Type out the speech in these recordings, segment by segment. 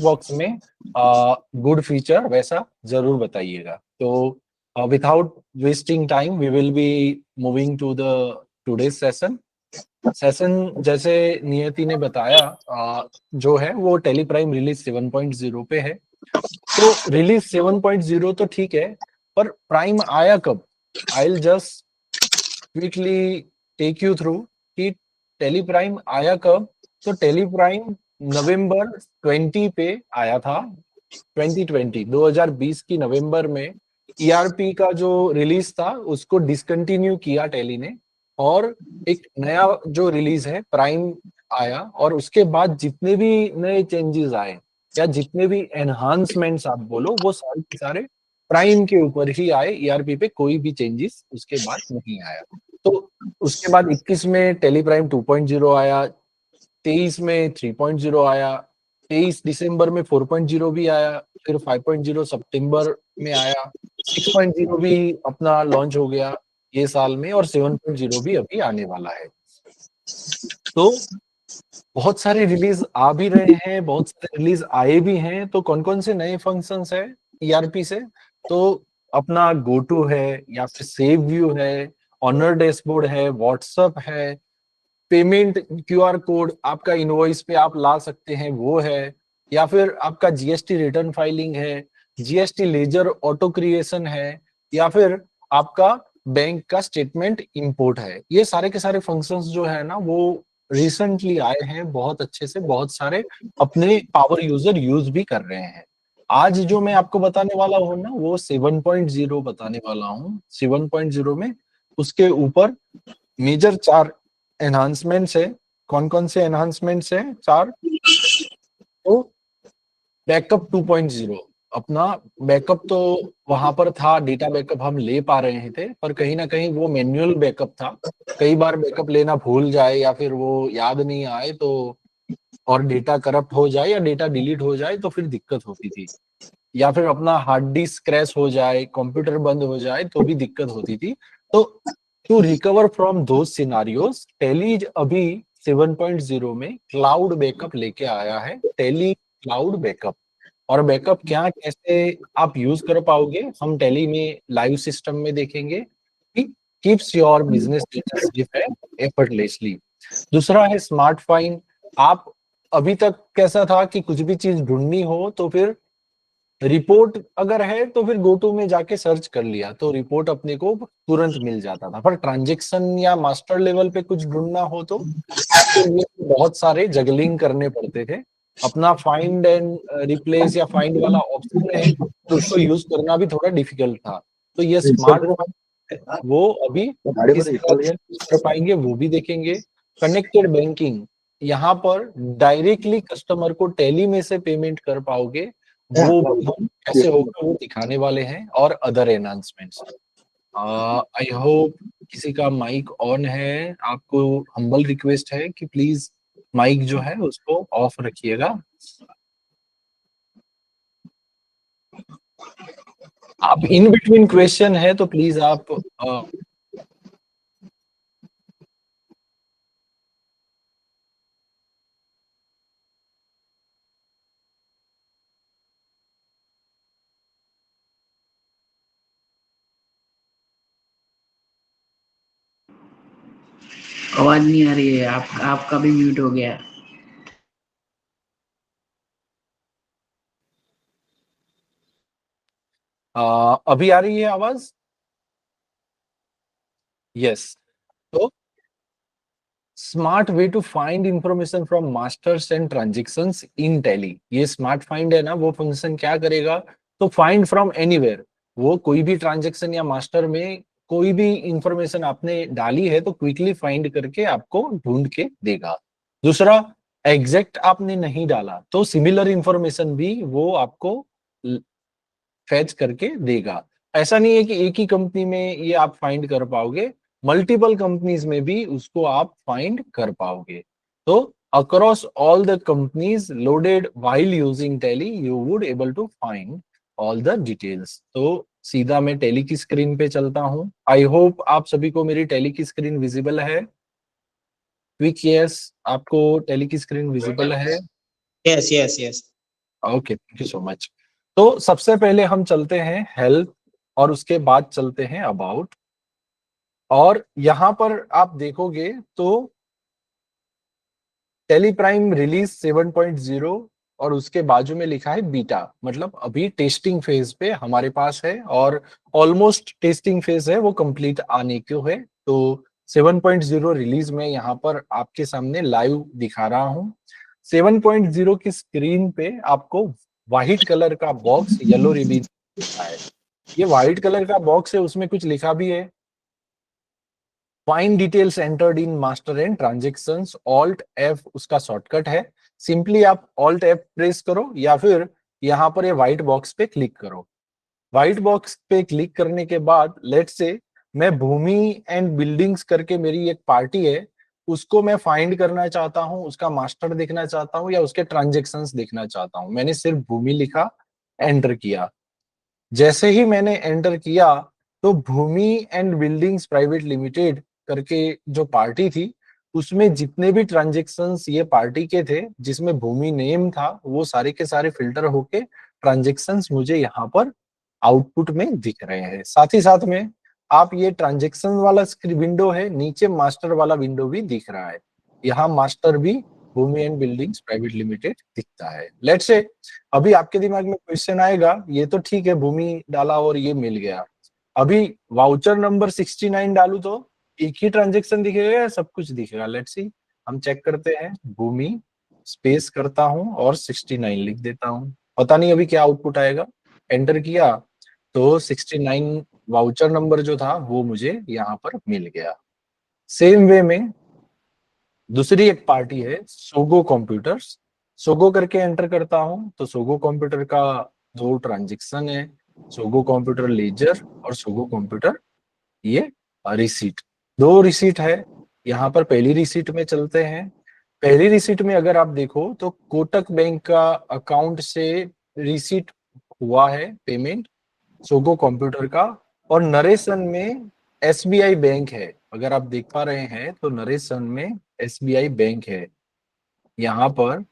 Box में good feature वैसा जरूर बताइएगा। तो without wasting time we will be moving to the today's session जैसे नियति ने बताया, जो है वो टेलीप्राइम रिलीज 7.0 पे है। तो रिलीज 7.0 तो ठीक है, पर प्राइम आया कब? I will just quickly take you through कि टेलीप्राइम आया कब। तो टेलीप्राइम नवंबर 20 पे आया था। 2020 की नवंबर में ईआरपी का जो रिलीज था उसको डिसकंटिन्यू किया टेली ने, और एक नया जो रिलीज है प्राइम आया। और उसके बाद जितने भी नए चेंजेस आए या जितने भी एनहांसमेंट्स आप बोलो, वो सारे के सारे प्राइम के ऊपर ही आए। ईआरपी पे कोई भी चेंजेस उसके बाद नहीं आया। तो उसके बाद 21 में टेलीप्राइम 2.0 आया, 23 में 3.0 आया, 23 दिसंबर में 4.0 भी आया, फिर 5.0 सितंबर में आया, 6.0 भी अपना लॉन्च हो गया ये साल में, और 7.0 भी अभी आने वाला है। तो बहुत सारे रिलीज आ भी रहे हैं, बहुत सारे रिलीज आए भी हैं। तो कौन कौन से नए फंक्शंस है ईआरपी से? तो अपना गो टू है, या फिर सेव व्यू है, ऑनर डैशबोर्ड है, व्हाट्सएप है, पेमेंट क्यूआर कोड आपका इनवॉइस पे आप ला सकते हैं वो है, या फिर आपका जीएसटी रिटर्न फाइलिंग है, जीएसटी लेजर ऑटो क्रिएशन है, या फिर आपका बैंक का स्टेटमेंट इंपोर्ट है। ये सारे के सारे फंक्शंस जो है ना, वो रिसेंटली आए हैं बहुत अच्छे से, बहुत सारे अपने पावर यूजर यूज भी कर रहे हैं। आज जो मैं आपको बताने वाला हूँ ना, वो 7.0 बताने वाला हूँ। 7.0 में उसके ऊपर मेजर 4 एनहांसमेंट्स है। कौन कौन से एनहांसमेंट्स है? 4। तो बैकअप 2.0, अपना बैकअप तो वहां पर था, डेटा बैकअप हम ले पा रहे थे, पर कहीं ना कहीं वो मैन्युअल बैकअप था। कई बार बैकअप लेना भूल जाए या फिर वो याद नहीं आए तो, और डेटा करप्ट हो जाए या डेटा डिलीट हो जाए तो फिर दिक्कत होती थी। या फिर अपना हार्ड डिस्क क्रैश हो जाए, कंप्यूटर बंद हो जाए तो भी दिक्कत होती थी। तो to recover from those scenarios, Tally अभी 7.0 में क्लाउड बैकअप लेके आया है, टेली क्लाउड बैकअप। और बैकअप क्या, कैसे आप यूज कर पाओगे, हम टेली में लाइव सिस्टम में देखेंगे कि keeps your business data safe है एफर्टलेसली। दूसरा है स्मार्ट फाइंड। आप अभी तक कैसा था कि कुछ भी चीज ढूंढनी हो तो फिर रिपोर्ट अगर है तो फिर गोटू में जाके सर्च कर लिया तो रिपोर्ट अपने को तुरंत मिल जाता था। पर ट्रांजेक्शन या मास्टर लेवल पे कुछ ढूंढना हो तो आपके लिए बहुत सारे जगलिंग करने पड़ते थे। अपना फाइंड एंड रिप्लेस या फाइंड वाला ऑप्शन है तो उसको यूज करना भी थोड़ा डिफिकल्ट था। तो ये स्मार्ट वो अभी किस तरह से यूज कर पाएंगे वो भी देखेंगे। कनेक्टेड बैंकिंग, यहाँ पर डायरेक्टली कस्टमर को टेली में से पेमेंट कर पाओगे, वो भी हम कैसे होगा वो दिखाने वाले हैं। और अदर एनहांसमेंट्स। आई होप किसी का माइक ऑन है। आपको हम्बल रिक्वेस्ट है कि प्लीज माइक जो है उसको ऑफ रखिएगा। आप इन बिटवीन क्वेश्चन है तो प्लीज आप आवाज नहीं आ रही है, आपका भी म्यूट हो गया। अभी आ रही है आवाज? यस। तो smart way to find information from masters and transactions in Tally. ये स्मार्ट फाइंड है ना, वो फंक्शन क्या करेगा? तो फाइंड फ्रॉम एनीवेयर, वो कोई भी ट्रांजेक्शन या मास्टर में कोई भी इंफॉर्मेशन आपने डाली है तो क्विकली फाइंड करके आपको ढूंढ के देगा। दूसरा, एग्जैक्ट आपने नहीं डाला तो सिमिलर इंफॉर्मेशन भी वो आपको फैच करके देगा। ऐसा नहीं है कि एक ही कंपनी में ये आप फाइंड कर पाओगे, मल्टीपल कंपनीज में भी उसको आप फाइंड कर पाओगे। तो across all the companies loaded while using Tally you would able to find all the details. तो सीधा मैं टैली की स्क्रीन पे चलता हूं। आई होप आप सभी को मेरी टैली की स्क्रीन विजिबल है। क्विक यस, आपको टैली की स्क्रीन विजिबल है? Yes yes yes. Okay, thank you so much. तो सबसे पहले हम चलते हैं हेल्प और उसके बाद चलते हैं अबाउट। और यहाँ पर आप देखोगे तो टेलीप्राइम रिलीज 7.0 और उसके बाजू में लिखा है बीटा, मतलब अभी टेस्टिंग फेज पे हमारे पास है और ऑलमोस्ट टेस्टिंग फेज है वो कंप्लीट आने को है। तो 7.0 रिलीज में यहाँ पर आपके सामने लाइव दिखा रहा हूँ। 7.0 की स्क्रीन पे आपको व्हाइट कलर का बॉक्स येलो रिबन दिखा है। ये व्हाइट कलर का बॉक्स है, उसमें कुछ लिखा भी है, find details entered in master and transactions, alt F उसका शॉर्टकट है। सिंपली आप ऑल्ट एफ प्रेस करो या फिर यहाँ पर ये व्हाइट बॉक्स पे क्लिक करो। व्हाइट बॉक्स पे क्लिक करने के बाद लेट्स से मैं भूमि एंड बिल्डिंग्स करके मेरी एक पार्टी है, उसको मैं फाइंड करना चाहता हूँ, उसका मास्टर देखना चाहता हूँ या उसके ट्रांजेक्शंस देखना चाहता हूँ। मैंने सिर्फ भूमि लिखा, एंटर किया। जैसे ही मैंने एंटर किया तो भूमि एंड बिल्डिंग्स प्राइवेट लिमिटेड करके जो पार्टी थी, उसमें जितने भी ट्रांजेक्शन्स ये पार्टी के थे जिसमें भूमि नेम था, वो सारे के सारे फिल्टर होके ट्रांजेक्शन्स मुझे यहाँ पर आउटपुट में दिख रहे हैं। साथ ही साथ में आप ये ट्रांजेक्शन वाला विंडो है, नीचे मास्टर वाला विंडो भी दिख रहा है। यहाँ मास्टर भी भूमि एंड बिल्डिंग्स प्राइवेट लिमिटेड दिखता है। लेट्स से अभी आपके दिमाग में क्वेश्चन आएगा, ये तो ठीक है भूमि डाला और ये मिल गया, अभी वाउचर नंबर 69 डालू तो एक ही ट्रांजेक्शन दिखेगा या सब कुछ दिखेगा? लेट्स सी, हम चेक करते हैं। भूमि स्पेस करता हूं और 69 लिख देता हूं, पता नहीं अभी क्या आउटपुट आएगा। एंटर किया तो 69 वाउचर नंबर जो था वो मुझे यहाँ पर मिल गया। सेम वे में दूसरी एक पार्टी है सोगो कंप्यूटर्स, सोगो करके एंटर करता हूं तो सोगो कंप्यूटर का दो ट्रांजेक्शन है, सोगो कंप्यूटर लेजर और सोगो कंप्यूटर ये रिसीट, दो रिसीट है। यहाँ पर पहली रिसीट में चलते हैं। पहली रिसीट में अगर आप देखो तो कोटक बैंक का अकाउंट से रिसीट हुआ है पेमेंट सोगो कंप्यूटर का, और नरेशन में एसबीआई बैंक है। अगर आप देख पा रहे हैं तो नरेशन में एसबीआई बैंक है, यहाँ पर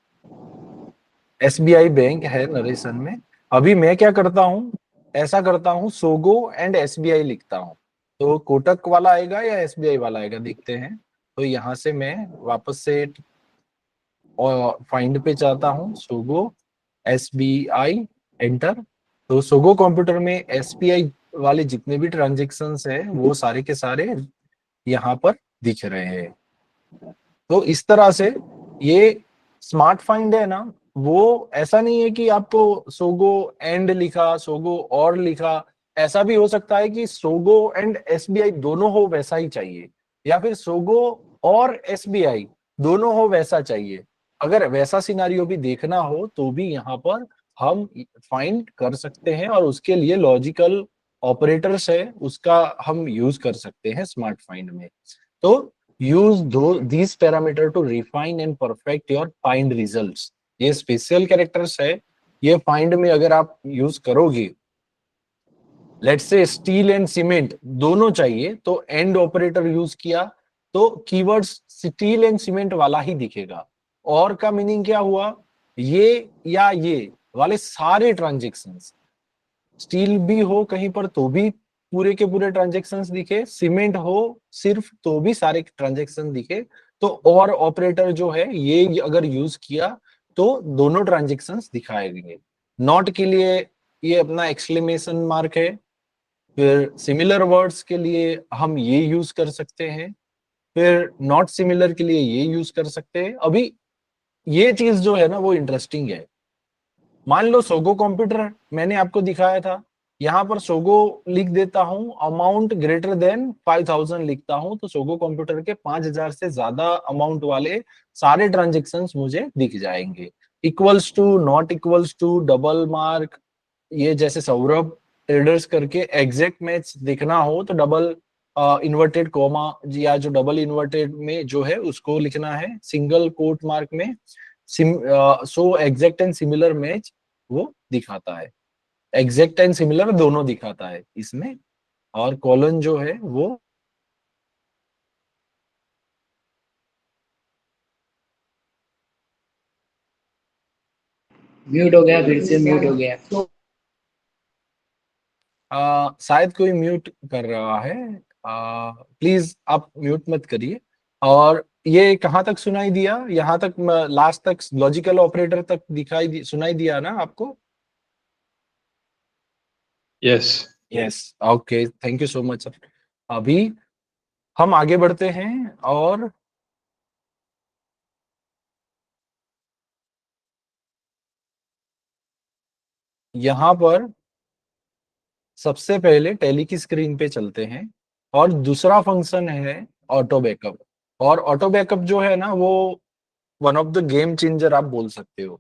एसबीआई बैंक है नरेशन में। अभी मैं क्या करता हूँ, ऐसा करता हूँ सोगो एंड एसबीआई लिखता हूँ, तो कोटक वाला आएगा या एसबीआई वाला आएगा देखते हैं। तो यहाँ से मैं वापस से और फाइंड पे जाता हूँ, सोगो एसबीआई, एंटर। तो सोगो कंप्यूटर में एसबीआई वाले जितने भी ट्रांजेक्शन्स है वो सारे के सारे यहाँ पर दिख रहे हैं। तो इस तरह से ये स्मार्ट फाइंड है ना, वो ऐसा नहीं है कि आपको सोगो एंड लिखा सोगो और लिखा, ऐसा भी हो सकता है कि सोगो एंड एसबीआई दोनों हो वैसा ही चाहिए, या फिर सोगो और एसबीआई दोनों हो वैसा चाहिए। अगर वैसा सिनारियो भी देखना हो तो भी यहाँ पर हम फाइंड कर सकते हैं और उसके लिए लॉजिकल ऑपरेटर्स है उसका हम यूज कर सकते हैं स्मार्ट फाइंड में। तो use these parameter to refine and perfect your find results। ये स्पेशल कैरेक्टर्स है, ये फाइंड में अगर आप यूज करोगे, let's say steel and cement दोनों चाहिए तो एंड ऑपरेटर यूज किया तो कीवर्ड्स स्टील एंड सीमेंट वाला ही दिखेगा। और का मीनिंग क्या हुआ, ये या ये वाले सारे ट्रांजेक्शन्स, स्टील भी हो कहीं पर तो भी पूरे के पूरे ट्रांजेक्शन्स दिखे, सीमेंट हो सिर्फ तो भी सारे ट्रांजेक्शन दिखे। तो और ऑपरेटर जो है ये अगर यूज किया तो दोनों ट्रांजेक्शन्स दिखाएंगे। नॉट के लिए ये अपना एक्सक्लेमेशन मार्क है, फिर सिमिलर वर्ड्स के लिए हम ये यूज कर सकते हैं, फिर नॉट सिमिलर के लिए ये यूज कर सकते हैं। अभी ये चीज जो है ना वो इंटरेस्टिंग है। मान लो सोगो कंप्यूटर मैंने आपको दिखाया था, यहाँ पर सोगो लिख देता हूँ, अमाउंट ग्रेटर देन 5000 लिखता हूँ तो सोगो कंप्यूटर के 5000 से ज्यादा अमाउंट वाले सारे ट्रांजेक्शन्स मुझे दिख जाएंगे। Equals to, not equals to, double mark, ये जैसे सौरभ ट्रेडर्स करके एग्जैक्ट मैच देखना हो तो डबल इन्वर्टेड कोमा या जो डबल इन्वर्टेड में जो है उसको लिखना है, सिंगल कोट मार्क में so exact and similar match वो दिखाता है, एग्जैक्ट एंड सिमिलर दोनों दिखाता है इसमें। और कॉलन जो है वो म्यूट हो गया, फिर से म्यूट हो गया। शायद कोई म्यूट कर रहा है। प्लीज आप म्यूट मत करिए। और ये कहाँ तक सुनाई दिया? यहाँ तक, लास्ट तक, लॉजिकल ऑपरेटर तक सुनाई दिया ना आपको? Yes. Yes, okay, thank you so much sir. अभी हम आगे बढ़ते हैं और यहाँ पर सबसे पहले टैली की स्क्रीन पे चलते हैं और दूसरा फंक्शन है ऑटो बैकअप। और ऑटो बैकअप जो है ना, वो one of the game changer आप बोल सकते हो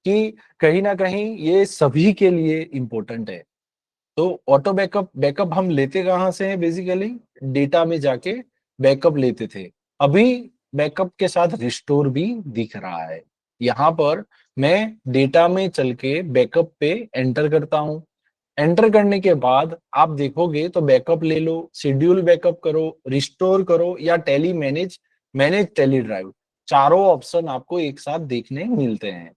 कि कहीं ना कहीं ये सभी के लिए इम्पोर्टेंट है। तो ऑटो बैकअप बैकअप हम लेते कहाँ से हैं? बेसिकली डेटा में जाके बैकअप लेते थे। अभी बैकअप के साथ रिस्टोर भी दिख रहा है। यहाँ पर मैं डेटा में चल के बैकअप पे एंटर करता हूँ। एंटर करने के बाद आप देखोगे तो बैकअप ले लो, शेड्यूल बैकअप करो, रिस्टोर करो या Tally manage, manage Tally drive, चारों ऑप्शन आपको एक साथ देखने मिलते हैं।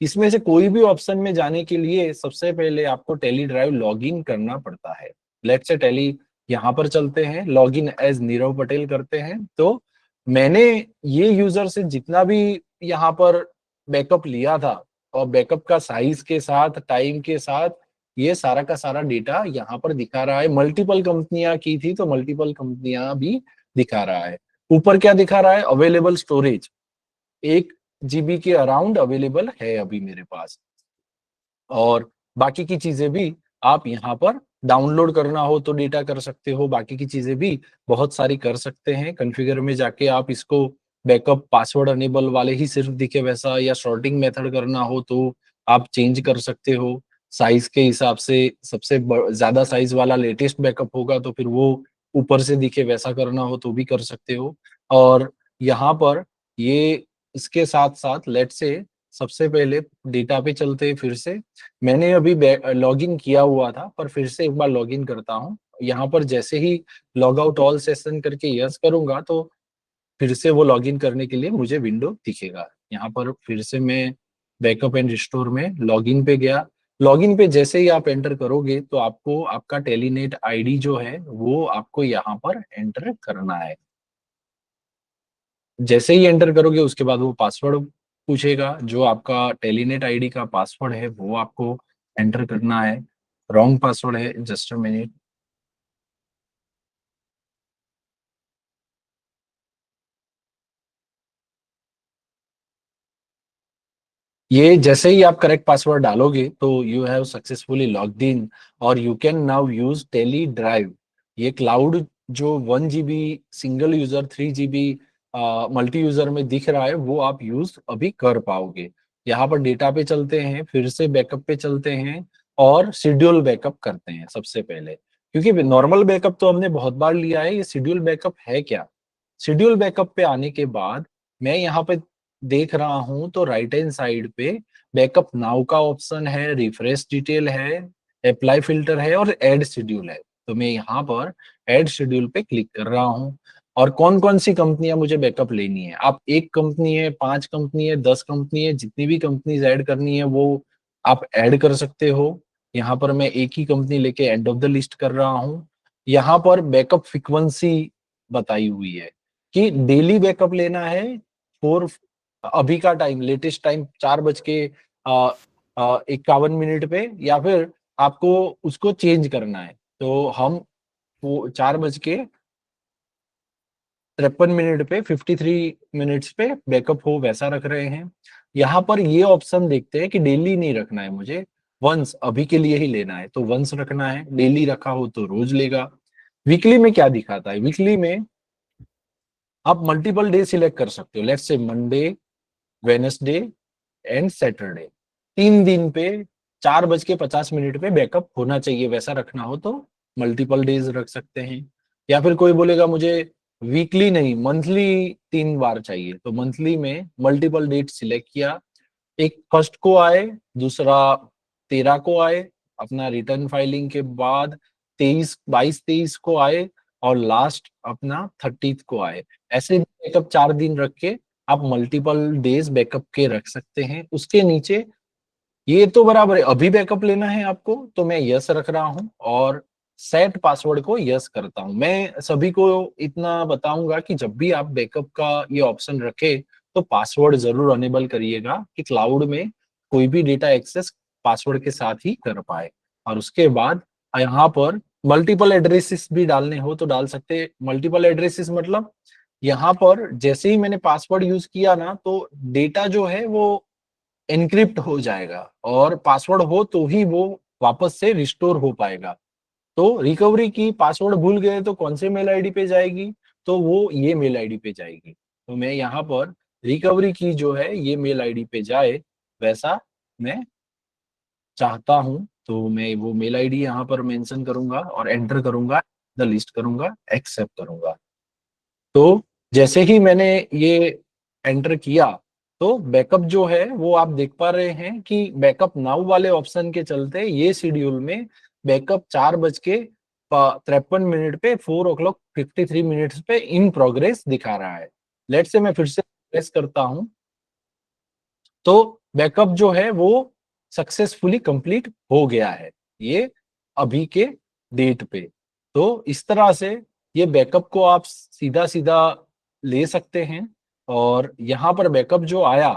इसमें से कोई भी ऑप्शन में जाने के लिए सबसे पहले आपको टेली ड्राइव लॉगिन करना पड़ता है। लेट्स से टेली यहाँ पर चलते हैं, लॉगिन एज नीरव पटेल करते हैं। तो मैंने ये यूजर से जितना भी यहाँ पर बैकअप लिया था और बैकअप का साइज के साथ, टाइम के साथ, ये सारा का सारा डेटा यहाँ पर दिखा रहा है। मल्टीपल कंपनियां की थी तो मल्टीपल कंपनियां भी दिखा रहा है। ऊपर क्या दिखा रहा है? अवेलेबल स्टोरेज 1 GB के अराउंड अवेलेबल है अभी मेरे पास। और बाकी की चीजें भी आप यहाँ पर डाउनलोड करना हो तो डेटा कर सकते हो, बाकी की चीजें भी बहुत सारी कर सकते हैं। कॉन्फ़िगर में जाके आप इसको बैकअप पासवर्ड अनेबल वाले ही सिर्फ दिखे वैसा, या सॉर्टिंग मेथड करना हो तो आप चेंज कर सकते हो साइज के हिसाब से। सबसे ज्यादा साइज वाला लेटेस्ट बैकअप होगा तो फिर वो ऊपर से दिखे वैसा करना हो तो भी कर सकते हो। और यहाँ पर ये इसके साथ साथ लेट से सबसे पहले डेटा पे चलते हैं फिर से। मैंने अभी लॉगिन किया हुआ था पर फिर से एक बार लॉगिन करता हूँ। यहाँ पर जैसे ही लॉग आउट ऑल सेशन करके यस करूंगा तो फिर से वो लॉगिन करने के लिए मुझे विंडो दिखेगा। यहाँ पर फिर से मैं बैकअप एंड रिस्टोर में लॉगिन पे गया। लॉगिन पे जैसे ही आप एंटर करोगे तो आपको आपका टेलीनेट आईडी जो है वो आपको यहाँ पर एंटर करना है। जैसे ही एंटर करोगे उसके बाद वो पासवर्ड पूछेगा, जो आपका टेलीनेट आईडी का पासवर्ड है वो आपको एंटर करना है। रॉन्ग पासवर्ड है, जस्ट अ मिनट। ये जैसे ही आप करेक्ट पासवर्ड डालोगे तो you have successfully logged in और you can now use Tally drive. ये क्लाउड जो 1 GB single user, 3 GB multi user में दिख रहा है वो आप यूज अभी कर पाओगे। यहाँ पर डेटा पे चलते हैं, फिर से बैकअप पे चलते हैं और शेड्यूल बैकअप करते हैं सबसे पहले। क्योंकि नॉर्मल बैकअप तो हमने बहुत बार लिया है, ये शेड्यूल बैकअप है क्या? शेड्यूल बैकअप पे आने के बाद मैं यहाँ पे देख रहा हूं तो राइट हैंड साइड पे बैकअप नाउ का ऑप्शन है, रिफ्रेश डिटेल है, अप्लाई फिल्टर है और ऐड शेड्यूल है। तो मैं यहाँ पर ऐड शेड्यूल पे क्लिक कर रहा हूँ। और कौन कौन सी कंपनियां मुझे बैकअप लेनी है? आप एक कंपनी है, 5 कंपनी है, 10 कंपनी है, जितनी भी कंपनीज ऐड करनी है वो आप ऐड कर सकते हो। यहाँ पर मैं एक ही कंपनी लेके एंड ऑफ द लिस्ट कर रहा हूँ। यहाँ पर बैकअप फ्रीक्वेंसी बताई हुई है कि डेली बैकअप लेना है फॉर, अभी का टाइम, लेटेस्ट टाइम 4:51 पे, या फिर आपको उसको चेंज करना है। तो हम वो 4:53 पे 53 मिनट्स पे बैकअप हो वैसा रख रहे हैं। यहाँ पर ये ऑप्शन देखते हैं कि डेली नहीं रखना है मुझे, वंस अभी के लिए ही लेना है तो वंस रखना है, डेली रखा हो तो रोज लेगा। वीकली में क्या दिखाता है? वीकली में आप मल्टीपल डे सिलेक्ट कर सकते हो। Let's say Monday, Wednesday and Saturday, 3 दिन पे 4:50 पे बैकअप होना चाहिए, वैसा रखना हो तो मल्टीपल डेज रख सकते हैं। या फिर कोई बोलेगा मुझे वीकली नहीं, मंथली 3 बार चाहिए, तो मंथली में मल्टीपल डेट सिलेक्ट किया। एक फर्स्ट को आए, दूसरा 13 को आए, अपना रिटर्न फाइलिंग के बाद 22 को आए, और लास्ट अपना 30 को आए। ऐसे बैकअप 4 दिन रख के आप मल्टीपल डेज बैकअप के रख सकते हैं। उसके नीचे ये तो बराबर है, अभी बैकअप लेना है आपको तो मैं यस रख रहा हूँ और सेट पासवर्ड को यस करता हूँ। मैं सभी को इतना बताऊंगा कि जब भी आप बैकअप का ये ऑप्शन रखे तो पासवर्ड जरूर अनेबल करिएगा कि क्लाउड में कोई भी डेटा एक्सेस पासवर्ड के साथ ही कर पाए। और उसके बाद यहाँ पर मल्टीपल एड्रेसेस भी डालने हो तो डाल सकते हैं। मल्टीपल एड्रेसेस मतलब यहाँ पर जैसे ही मैंने पासवर्ड यूज किया ना तो डेटा जो है वो एनक्रिप्ट हो जाएगा और पासवर्ड हो तो ही वो वापस से रिस्टोर हो पाएगा। तो रिकवरी की पासवर्ड भूल गए तो कौन से मेल आईडी पे जाएगी, तो वो ये मेल आईडी पे जाएगी। तो मैं यहाँ पर रिकवरी की जो है ये मेल आईडी पे जाए वैसा मैं चाहता हूँ। तो मैं वो मेल आईडी यहाँ पर मेंशन करूंगा और एंटर करूंगा, द लिस्ट करूंगा, एक्सेप्ट करूंगा। तो जैसे ही मैंने ये एंटर किया तो बैकअप जो है वो आप देख पा रहे हैं कि बैकअप नाउ वाले ऑप्शन के चलते ये शेड्यूल में बैकअप 4:53 पे 4:53 पे इन प्रोग्रेस दिखा रहा है। लेट से मैं फिर से प्रेस करता हूं तो बैकअप जो है वो सक्सेसफुली कंप्लीट हो गया है ये अभी के डेट पे। तो इस तरह से ये बैकअप को आप सीधा सीधा ले सकते हैं। और यहाँ पर बैकअप जो आया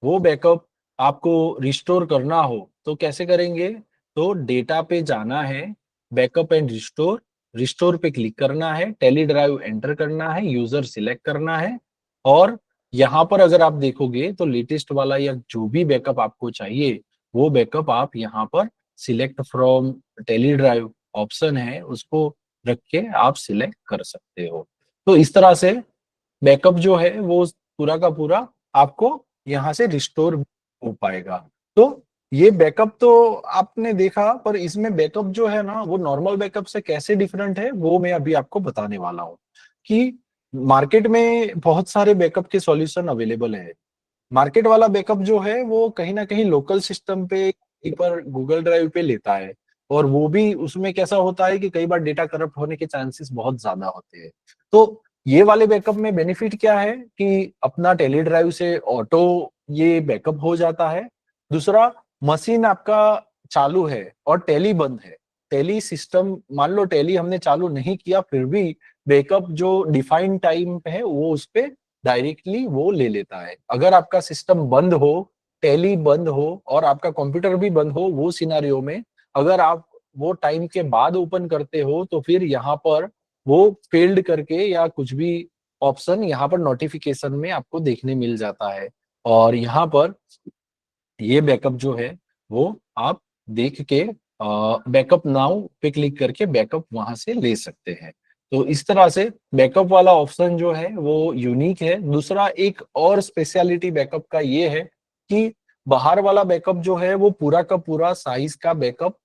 वो बैकअप आपको रिस्टोर करना हो तो कैसे करेंगे, तो डेटा पे जाना है, बैकअप एंड रिस्टोर, रिस्टोर पे क्लिक करना है, टेली ड्राइव एंटर करना है, यूजर सिलेक्ट करना है और यहाँ पर अगर आप देखोगे तो लेटेस्ट वाला या जो भी बैकअप आपको चाहिए वो बैकअप आप यहाँ पर select from Tally drive option है उसको रख के आप सिलेक्ट कर सकते हो। तो इस तरह से बैकअप जो है वो पूरा का पूरा आपको यहाँ से रिस्टोर हो पाएगा। तो ये बैकअप तो आपने देखा, पर इसमें बैकअप जो है ना वो नॉर्मल बैकअप से कैसे डिफरेंट है वो मैं अभी आपको बताने वाला हूँ। कि मार्केट में बहुत सारे बैकअप के सॉल्यूशन अवेलेबल है। मार्केट वाला बैकअप जो है वो कहीं ना कहीं लोकल सिस्टम पे कहीं पर गूगल ड्राइव पे लेता है और वो भी उसमें कैसा होता है कि कई बार डेटा करप्ट होने के चांसेस बहुत ज्यादा होते हैं। तो ये वाले बैकअप में बेनिफिट क्या है कि अपना टेली ड्राइव से ऑटो ये बैकअप हो जाता है। दूसरा, मशीन आपका चालू है और टेली बंद है, टेली सिस्टम मान लो टेली हमने चालू नहीं किया फिर भी बैकअप जो डिफाइंड टाइम पे है वो उस पे डायरेक्टली वो ले लेता है। अगर आपका सिस्टम बंद हो, टैली बंद हो और आपका कंप्यूटर भी बंद हो, वो सिनारियो में अगर आप वो टाइम के बाद ओपन करते हो तो फिर यहाँ पर वो फेल्ड करके या कुछ भी ऑप्शन यहाँ पर नोटिफिकेशन में आपको देखने मिल जाता है। और यहाँ पर ये बैकअप जो है वो आप देख के बैकअप नाउ पे क्लिक करके बैकअप वहां से ले सकते हैं। तो इस तरह से बैकअप वाला ऑप्शन जो है वो यूनिक है। दूसरा एक और स्पेशलिटी बैकअप का ये है कि बाहर वाला बैकअप जो है वो पूरा का पूरा साइज का बैकअप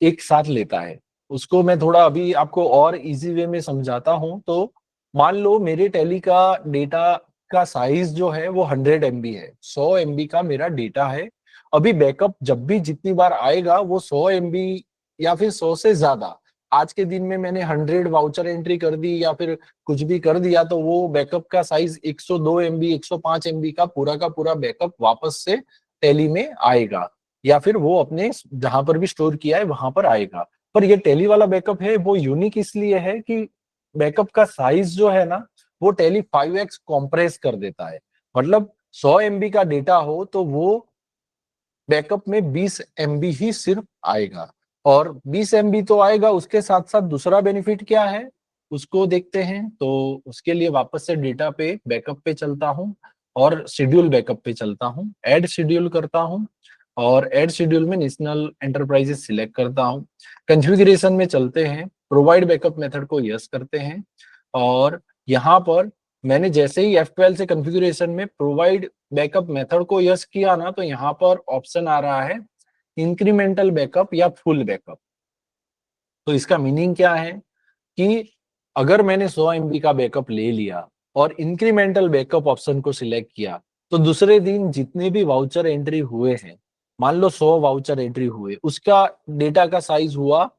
एक साथ लेता है। उसको मैं थोड़ा अभी आपको और इजी वे में समझाता हूँ। तो मान लो मेरे टेली का डेटा का साइज जो है वो 100 MB है, 100 MB का मेरा डेटा है। अभी बैकअप जब भी जितनी बार आएगा वो 100 MB या फिर 100 से ज्यादा, आज के दिन में मैंने 100 वाउचर एंट्री कर दी या फिर कुछ भी कर दिया तो वो बैकअप का साइज 102 MB 105 MB का पूरा बैकअप वापस से टेली में आएगा या फिर वो अपने जहां पर भी स्टोर किया है वहां पर आएगा। पर ये टेली वाला बैकअप है वो यूनिक इसलिए है कि बैकअप का साइज जो है ना वो टेली 5x कॉम्प्रेस कर देता है। मतलब 100 MB का डेटा हो तो वो बैकअप में 20 MB ही सिर्फ आएगा। और 20 MB तो आएगा, उसके साथ साथ दूसरा बेनिफिट क्या है उसको देखते हैं। तो उसके लिए वापस से डेटा पे बैकअप पे चलता हूँ और शेड्यूल बैकअप पे चलता हूँ, ऐड शेड्यूल करता हूँ और ऐड शेड्यूल में नेशनल एंटरप्राइजेस सिलेक्ट करता हूँ। कॉन्फ़िगरेशन में चलते हैं, प्रोवाइड बैकअप मेथड को यस करते हैं और यहाँ पर मैंने जैसे ही F12 से कॉन्फ़िगरेशन में प्रोवाइड बैकअप मेथड को यस किया ना तो यहाँ पर ऑप्शन आ रहा है इंक्रीमेंटल बैकअप या फुल बैकअप। तो इसका मीनिंग क्या है कि अगर मैंने 100 MB का बैकअप ले लिया और इंक्रीमेंटल बैकअप ऑप्शन को सिलेक्ट किया तो दूसरे दिन जितने भी वाउचर एंट्री हुए हैं, मान लो 100 वाउचर एंट्री हुए, उसका डेटा का साइज हुआ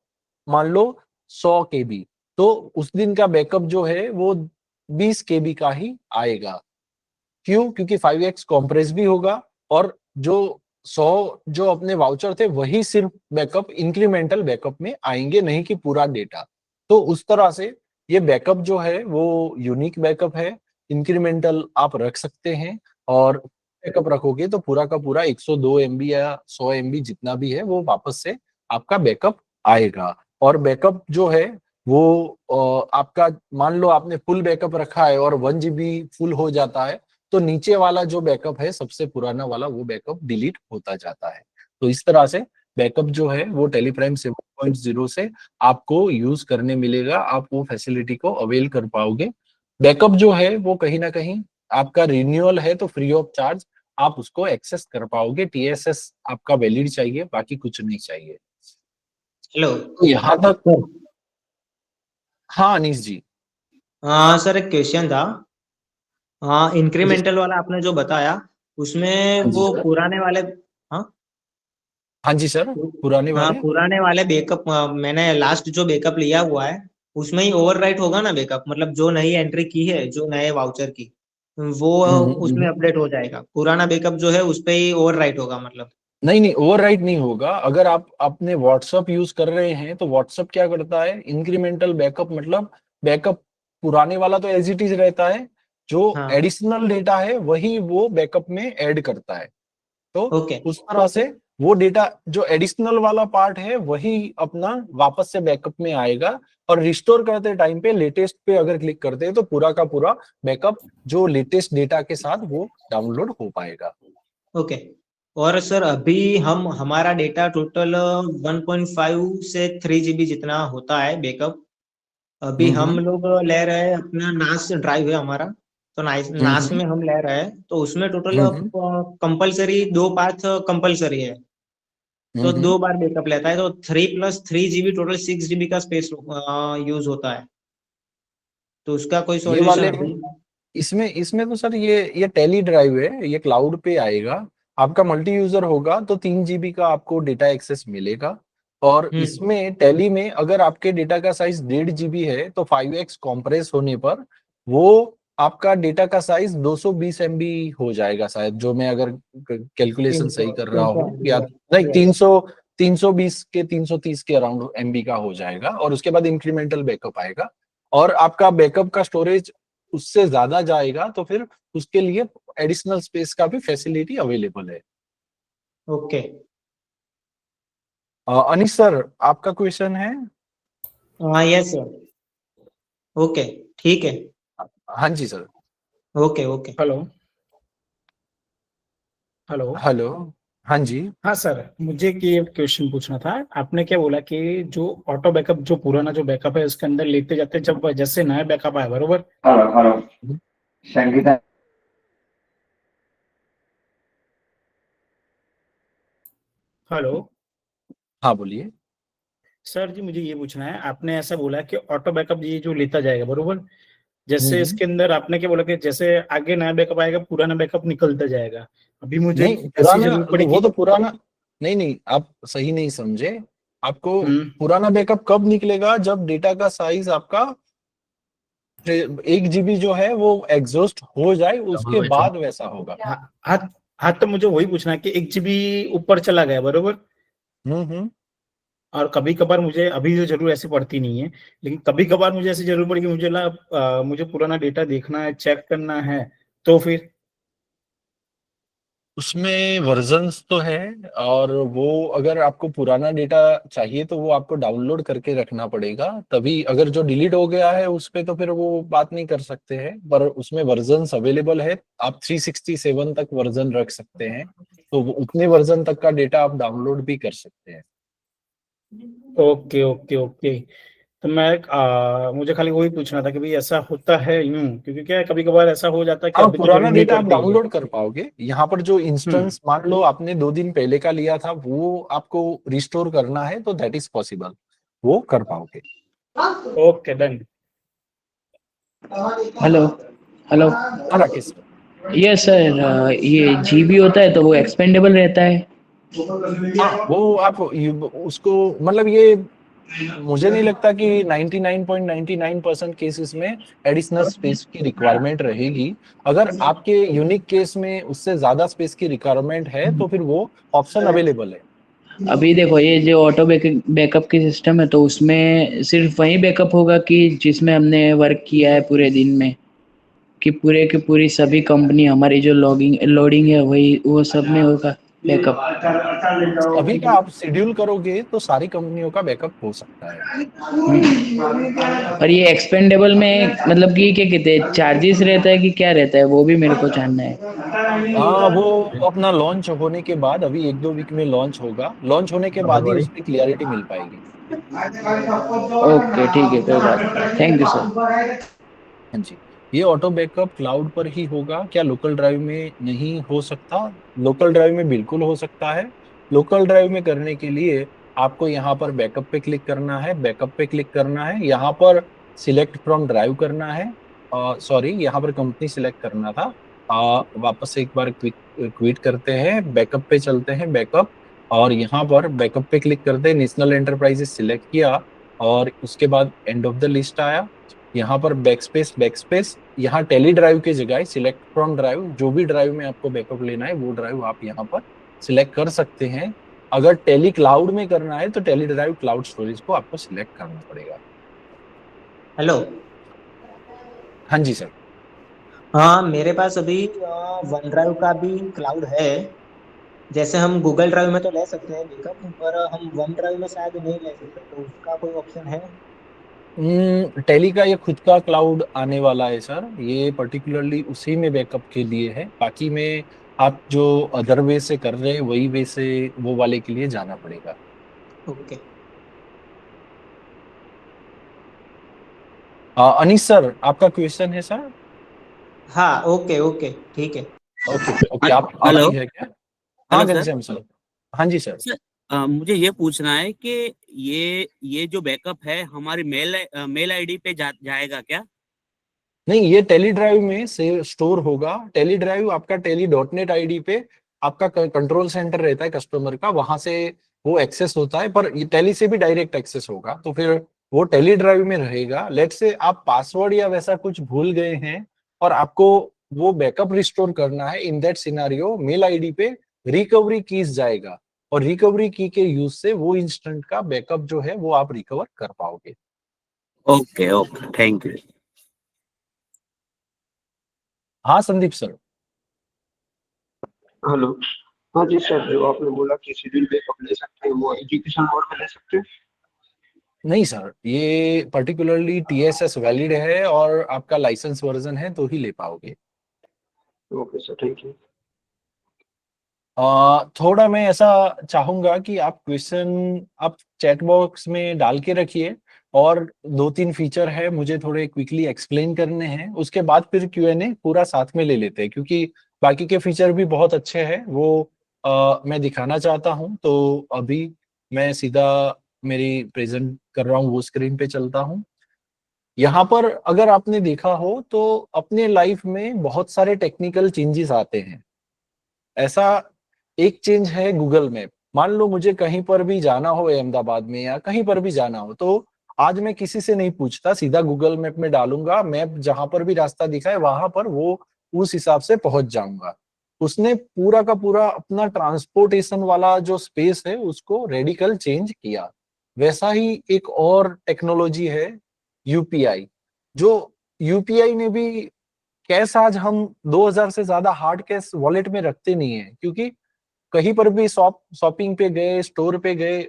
मान लो 100 KB, तो उस दिन का बैकअप जो है वो 20 KB का ही आएगा। क्यों? क्योंकि 5x कॉम्प्रेस भी होगा और जो 100 जो अपने वाउचर थे वही सिर्फ बैकअप इंक्रीमेंटल बैकअप में आएंगे, नहीं कि पूरा डेटा। तो उस तरह से ये बैकअप जो है वो यूनिक बैकअप है, इंक्रीमेंटल आप रख सकते हैं, और बैकअप रखोगे तो पूरा का पूरा 102 एमबी या 100 एमबी जितना भी है वो वापस से आपका बैकअप आएगा। और बैकअप जो है वो आपका, मान लो आपने फुल बैकअप रखा है और 1 जीबी फुल हो जाता है, तो नीचे वाला जो बैकअप है सबसे पुराना वाला वो बैकअप डिलीट होता जाता है। तो इस तरह से बैकअप जो है वो टेलीप्राइम 7.0 से आपको यूज करने मिलेगा, आप वो फैसिलिटी को अवेल कर पाओगे। बैकअप जो है वो कहीं ना कहीं आपका रिन्यूअल है तो फ्री ऑफ चार्ज आप उसको एक्सेस कर पाओगे। टीएसएस आपका वैलिड चाहिए, बाकी कुछ नहीं चाहिए। हेलो तो यहाँ तक। सर। हाँ अनीश जी। हाँ सर, एक क्वेश्चन था। हाँ, हाँ जी। इंक्रीमेंटल वाला आपने जो बताया उसमें हाँ जी वो सर। पुराने वाले। हाँ। हाँ जी सर। पुराने हाँ, वाले। पुराने वाले बैकअप, मैंने लास्ट जो बैकअप लिया हुआ है उसमें ही ओवरराइट होगा ना बैकअप, मतलब जो नई एंट्री की है जो नए वाउचर की, वो उसमें हम्म। अपडेट हो जाएगा। पुराना बैकअप जो है उस पे ही ओवरराइट होगा मतलब। नहीं नहीं, ओवरराइट नहीं होगा। अगर आप अपने व्हाट्सअप यूज कर रहे हैं तो व्हाट्सअप क्या करता है, इंक्रीमेंटल बैकअप मतलब बैकअप पुराने वाला तो एज इट इज रहता है, जो हाँ। एडिशनल डेटा है वही वो बैकअप में ऐड करता है। तो ओके। उस तरह से वो डेटा जो एडिशनल वाला पार्ट है वही अपना वापस से बैकअप में आएगा, और रिस्टोर करते टाइम पे लेटेस्ट पे अगर क्लिक करते हैं तो पूरा का पूरा बैकअप जो लेटेस्ट डेटा के साथ वो डाउनलोड हो पाएगा। ओके। और सर, अभी हम हमारा डेटा टोटल 1.5 से 3 GB जितना होता है बैकअप। अभी हम हम्म। लोग ले रहे हैं, अपना नास ड्राइव है हमारा, तो नास नास हम्म। में हम ले रहे हैं, तो उसमें टोटल हम्म। कंपलसरी 2 पाथ कंपलसरी है। तो हम्म। 2 बार बैकअप लेता है, तो 3+3 GB टोटल 6 GB का स्पेस यूज होता है। तो उसका कोई ये सॉल्यूशन वाले, अभी? इसमें इसमें तो सर ये टेली ड्राइव है, ये क्लाउड पे आएगा। आपका मल्टी यूजर होगा तो 3 जीबी का आपको डेटा एक्सेस मिलेगा। और हम्म। इसमें टेली में अगर आपके डेटा का साइज 1.5 GB है तो 5x कॉम्प्रेस होने पर वो आपका डेटा का साइज 220 MB हो जाएगा शायद, जो मैं अगर कैलकुलेशन तीन सौ सही कर रहा तीन सौ हूँ, या नहीं, 320 के 330 के अराउंड एमबी का हो जाएगा। और उसके बाद इंक्रीमेंटल बैकअप आएगा, और आपका बैकअप का स्टोरेज उससे ज्यादा जाएगा तो फिर उसके लिए एडिशनल स्पेस का भी फैसिलिटी अवेलेबल है। ओके। अनिश सर, आपका क्वेश्चन है। हाँ, यस सर। ओके, ठीक है। हाँ जी sir. Okay okay. Hello. Hello. Hello. हाँ जी। हाँ सर, मुझे ये क्वेश्चन पूछना था। आपने क्या बोला कि जो ऑटो बैकअप, जो पुराना जो बैकअप है उसके अंदर लेते जाते जब जैसे नया बैकअप आया, बरोबर? Hello hello Sangeeta. हेलो। हाँ बोलिए। सर जी, मुझे ये पूछना है, आपने ऐसा बोला कि ऑटो बैकअप ये जो लेता जाएगा, बरोबर? जैसे हम्म। इसके अंदर आपने क्या बोला कि जैसे आगे नया बैकअप आएगा पुराना बैकअप निकलता जाएगा। अभी मुझे नहीं ऐसी पुराना, जरूरत वो पड़ेगी। तो पुराना, नहीं नहीं, आप सही नहीं समझे। आपको हम्म। पुराना बैकअप कब निकलेगा, जब डेटा का साइज आपका 1 जीबी जो है वो एग्जॉस्ट हो जाए, उसके बाद वैसा होगा। हाँ हाँ। हाँ, तो मुझे वही पूछना है कि 1 GB ऊपर चला गया, बरोबर? हम्म। और कभी कभार मुझे, अभी तो जरूर ऐसी पड़ती नहीं है, लेकिन कभी कभार मुझे ऐसी जरूर पड़ेगी, मुझे पुराना डेटा देखना है, चेक करना है, तो फिर? उसमें वर्जन्स तो है, और वो अगर आपको पुराना डेटा चाहिए तो वो आपको डाउनलोड करके रखना पड़ेगा तभी। अगर जो डिलीट हो गया है उस पे तो फिर वो बात नहीं कर सकते हैं, पर उसमें वर्जन्स अवेलेबल है। आप 367 तक वर्जन रख सकते हैं, तो वो उतने वर्जन तक का डेटा आप डाउनलोड भी कर सकते हैं। Okay okay okay. तो मुझे खाली वही पूछना था कि भाई ऐसा होता है यूं, क्योंकि क्या है, कभी कभार ऐसा हो जाता है कि हाँ, अभी तो पुराना जरूर नहीं डेटा आप पड़ती है। डाउनलोड कर पाओगे। यहाँ पर जो हम्म। इंस्टेंस मान लो आपने 2 दिन पहले का लिया था वो आपको रिस्टोर करना है तो दैट इज पॉसिबल, वो कर पाओगे। Okay, done. Hello hello. हाँ राकेश सर। यस सर, ये जीबी होता है तो वो एक्सपेंडेबल रहता है। हाँ वो आप उसको मतलब ये मुझे नहीं लगता कि 99.99% केसेस में एडिशनल स्पेस की रिक्वायरमेंट रहेगी। अगर आपके यूनिक केस में उससे ज्यादा स्पेस की रिक्वायरमेंट है तो फिर वो ऑप्शन अवेलेबल है। अभी देखो ये जो ऑटो बैकअप की सिस्टम है, तो उसमें सिर्फ वही बैकअप होगा कि जिसमें हमने वर्क किया है पूरे दिन में, कि पूरे की पूरी सभी कंपनी हमारी जो लोडिंग है वही वो सब में होगा बैकअप। अभी का आप शेड्यूल करोगे तो सारी कंपनियों का बैकअप हो सकता है। और ये एक्सपेंडेबल में मतलब कि क्या कहते हैं, चार्जेस रहता है कि क्या रहता है, वो भी मेरे को जानना है। वो अपना लॉन्च होने के बाद, अभी 1-2 वीक में लॉन्च होगा, लॉन्च होने के बाद ही उसकी क्लियरिटी मिल पाएगी। ओके ठीक है, कोई बात नहीं, थैंक यू सर। हाँ जी, ये ऑटो बैकअप क्लाउड पर ही होगा क्या, लोकल ड्राइव में नहीं हो सकता? लोकल ड्राइव में बिल्कुल हो सकता है। लोकल ड्राइव में करने के लिए आपको यहाँ पर बैकअप पे क्लिक करना है, बैकअप पे क्लिक करना है, यहाँ पर सिलेक्ट फ्रॉम ड्राइव करना है, सॉरी यहाँ पर कंपनी सिलेक्ट करना था। वापस से एक बार क्विट करते हैं, बैकअप पे चलते हैं, बैकअप, और यहाँ पर बैकअप पे क्लिक करते हैं, नेशनल एंटरप्राइजेस सिलेक्ट किया और उसके बाद एंड ऑफ द लिस्ट आया। यहाँ पर बैकस्पेस, यहाँ टेली ड्राइव की जगह सिलेक्ट फ्रॉम ड्राइव, जो भी ड्राइव में आपको बैकअप लेना है वो ड्राइव आप यहाँ पर सिलेक्ट कर सकते हैं। अगर टेली क्लाउड में करना है तो टेली ड्राइव क्लाउड स्टोरेज को आपको सिलेक्ट करना पड़ेगा। हेलो। हाँ जी सर। हाँ, मेरे पास अभी वन ड्राइव का भी क्लाउड है। जैसे हम गूगल ड्राइव में तो ले सकते हैं बैकअप, पर हम वन ड्राइव में शायद नहीं ले सकते, तो उसका कोई ऑप्शन है? टेली का ये खुद का क्लाउड आने वाला है सर, ये पर्टिकुलरली उसी में बैकअप के लिए है। बाकी में आप जो अदर वे से कर रहे हैं वही वे से वो वाले के लिए जाना पड़ेगा। ओके। अनीस सर, आपका क्वेश्चन है सर? हाँ, ओके ओके, ठीक है। ओके ओके, आप हेलो। आपकी है क्या? हाँ हेलो सर। घनश्याम सर। हाँ जी सर। सर, मुझे ये पूछना है कि ये जो बैकअप है हमारी मेल आईडी पे जाएगा क्या? नहीं, ये टेली ड्राइव में से स्टोर होगा। टेली ड्राइव आपका टेली.net आईडी पे आपका कंट्रोल सेंटर रहता है कस्टमर का, वहां से वो एक्सेस होता है, पर ये टेली से भी डायरेक्ट एक्सेस होगा, तो फिर वो टेली ड्राइव में रहेगा। लेट्स से आप पासवर्ड या वैसा कुछ भूल गए हैं और आपको वो बैकअप रिस्टोर करना है, in that scenario mail ID पे रिकवरी कीज जाएगा और रिकवरी की के यूज से वो इंस्टेंट का बैकअप जो है वो आप रिकवर कर पाओगे। Okay okay, thank you. हाँ संदीप सर। हेलो। हाँ जी सर, जो आपने बोला कि शेड्यूल बैकअप ले सकते हैं, वो एजुकेशन मोड में ले सकते हैं? नहीं सर, ये पर्टिकुलरली टीएसएस वैलिड है और आपका लाइसेंस वर्जन है तो ही ले पाओगे। Okay sir, thank you. थोड़ा मैं ऐसा चाहूंगा कि आप क्वेश्चन आप चैट बॉक्स में डाल के रखिए और 2-3 फीचर है मुझे थोड़े क्विकली एक्सप्लेन करने हैं, उसके बाद फिर क्यूएनए पूरा साथ में ले लेते हैं, क्योंकि बाकी के फीचर भी बहुत अच्छे हैं, वो मैं दिखाना चाहता हूं। तो अभी मैं सीधा मेरी प्रेजेंट कर रहा हूँ वो स्क्रीन पे चलता हूँ। यहाँ पर अगर आपने देखा हो तो अपने लाइफ में बहुत सारे टेक्निकल चेंजेस आते हैं। ऐसा एक चेंज है गूगल मैप। मान लो मुझे कहीं पर भी जाना हो, अहमदाबाद में या कहीं पर भी जाना हो, तो आज मैं किसी से नहीं पूछता, सीधा गूगल मैप में डालूंगा, मैप जहां पर भी रास्ता दिखाए वहां पर वो उस हिसाब से पहुंच जाऊंगा। उसने पूरा का पूरा अपना ट्रांसपोर्टेशन वाला जो स्पेस है उसको रेडिकल चेंज किया। वैसा ही एक और टेक्नोलॉजी है यूपीआई। जो यूपीआई ने भी कैश, आज हम 2000 से ज्यादा हार्ड कैश वॉलेट में रखते नहीं है, क्योंकि कहीं पर भी शॉपिंग पे गए, स्टोर पे गए,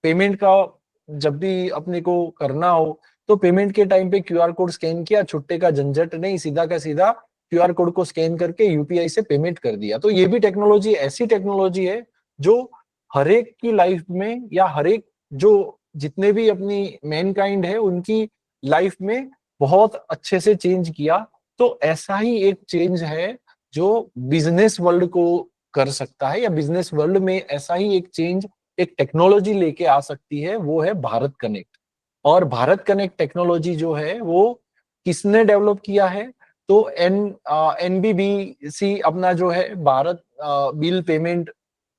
पेमेंट का जब भी अपने को करना हो तो पेमेंट के टाइम पे क्यूआर कोड स्कैन किया, छुट्टे का झंझट नहीं, सीधा का सीधा क्यूआर कोड को स्कैन करके यूपीआई से पेमेंट कर दिया। तो ये भी टेक्नोलॉजी ऐसी टेक्नोलॉजी है जो हर एक की लाइफ में, या हर एक जो जितने भी अपनी मैनकाइंड है उनकी लाइफ में बहुत अच्छे से चेंज किया। तो ऐसा ही एक चेंज है जो बिजनेस वर्ल्ड को कर सकता है, या बिजनेस वर्ल्ड में ऐसा ही एक चेंज एक टेक्नोलॉजी लेके आ सकती है, वो है भारत कनेक्ट। और भारत कनेक्ट टेक्नोलॉजी जो है वो किसने डेवलप किया है? तो एनबीबीसी अपना जो है Bharat bill payment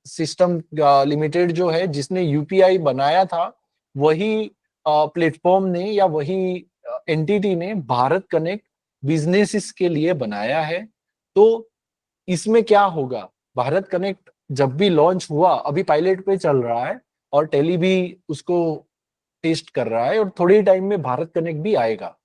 system limited जो है, जिसने यूपीआई बनाया था, वही प्लेटफॉर्म ने या वही एंटिटी ने भारत कनेक्ट बिजनेसेस के लिए बनाया है। तो इसमें क्या होगा, भारत कनेक्ट जब भी लॉन्च हुआ, अभी पायलट पे चल रहा है और टेली भी उसको टेस्ट कर रहा है, और थोड़े ही टाइम में भारत कनेक्ट भी आएगा।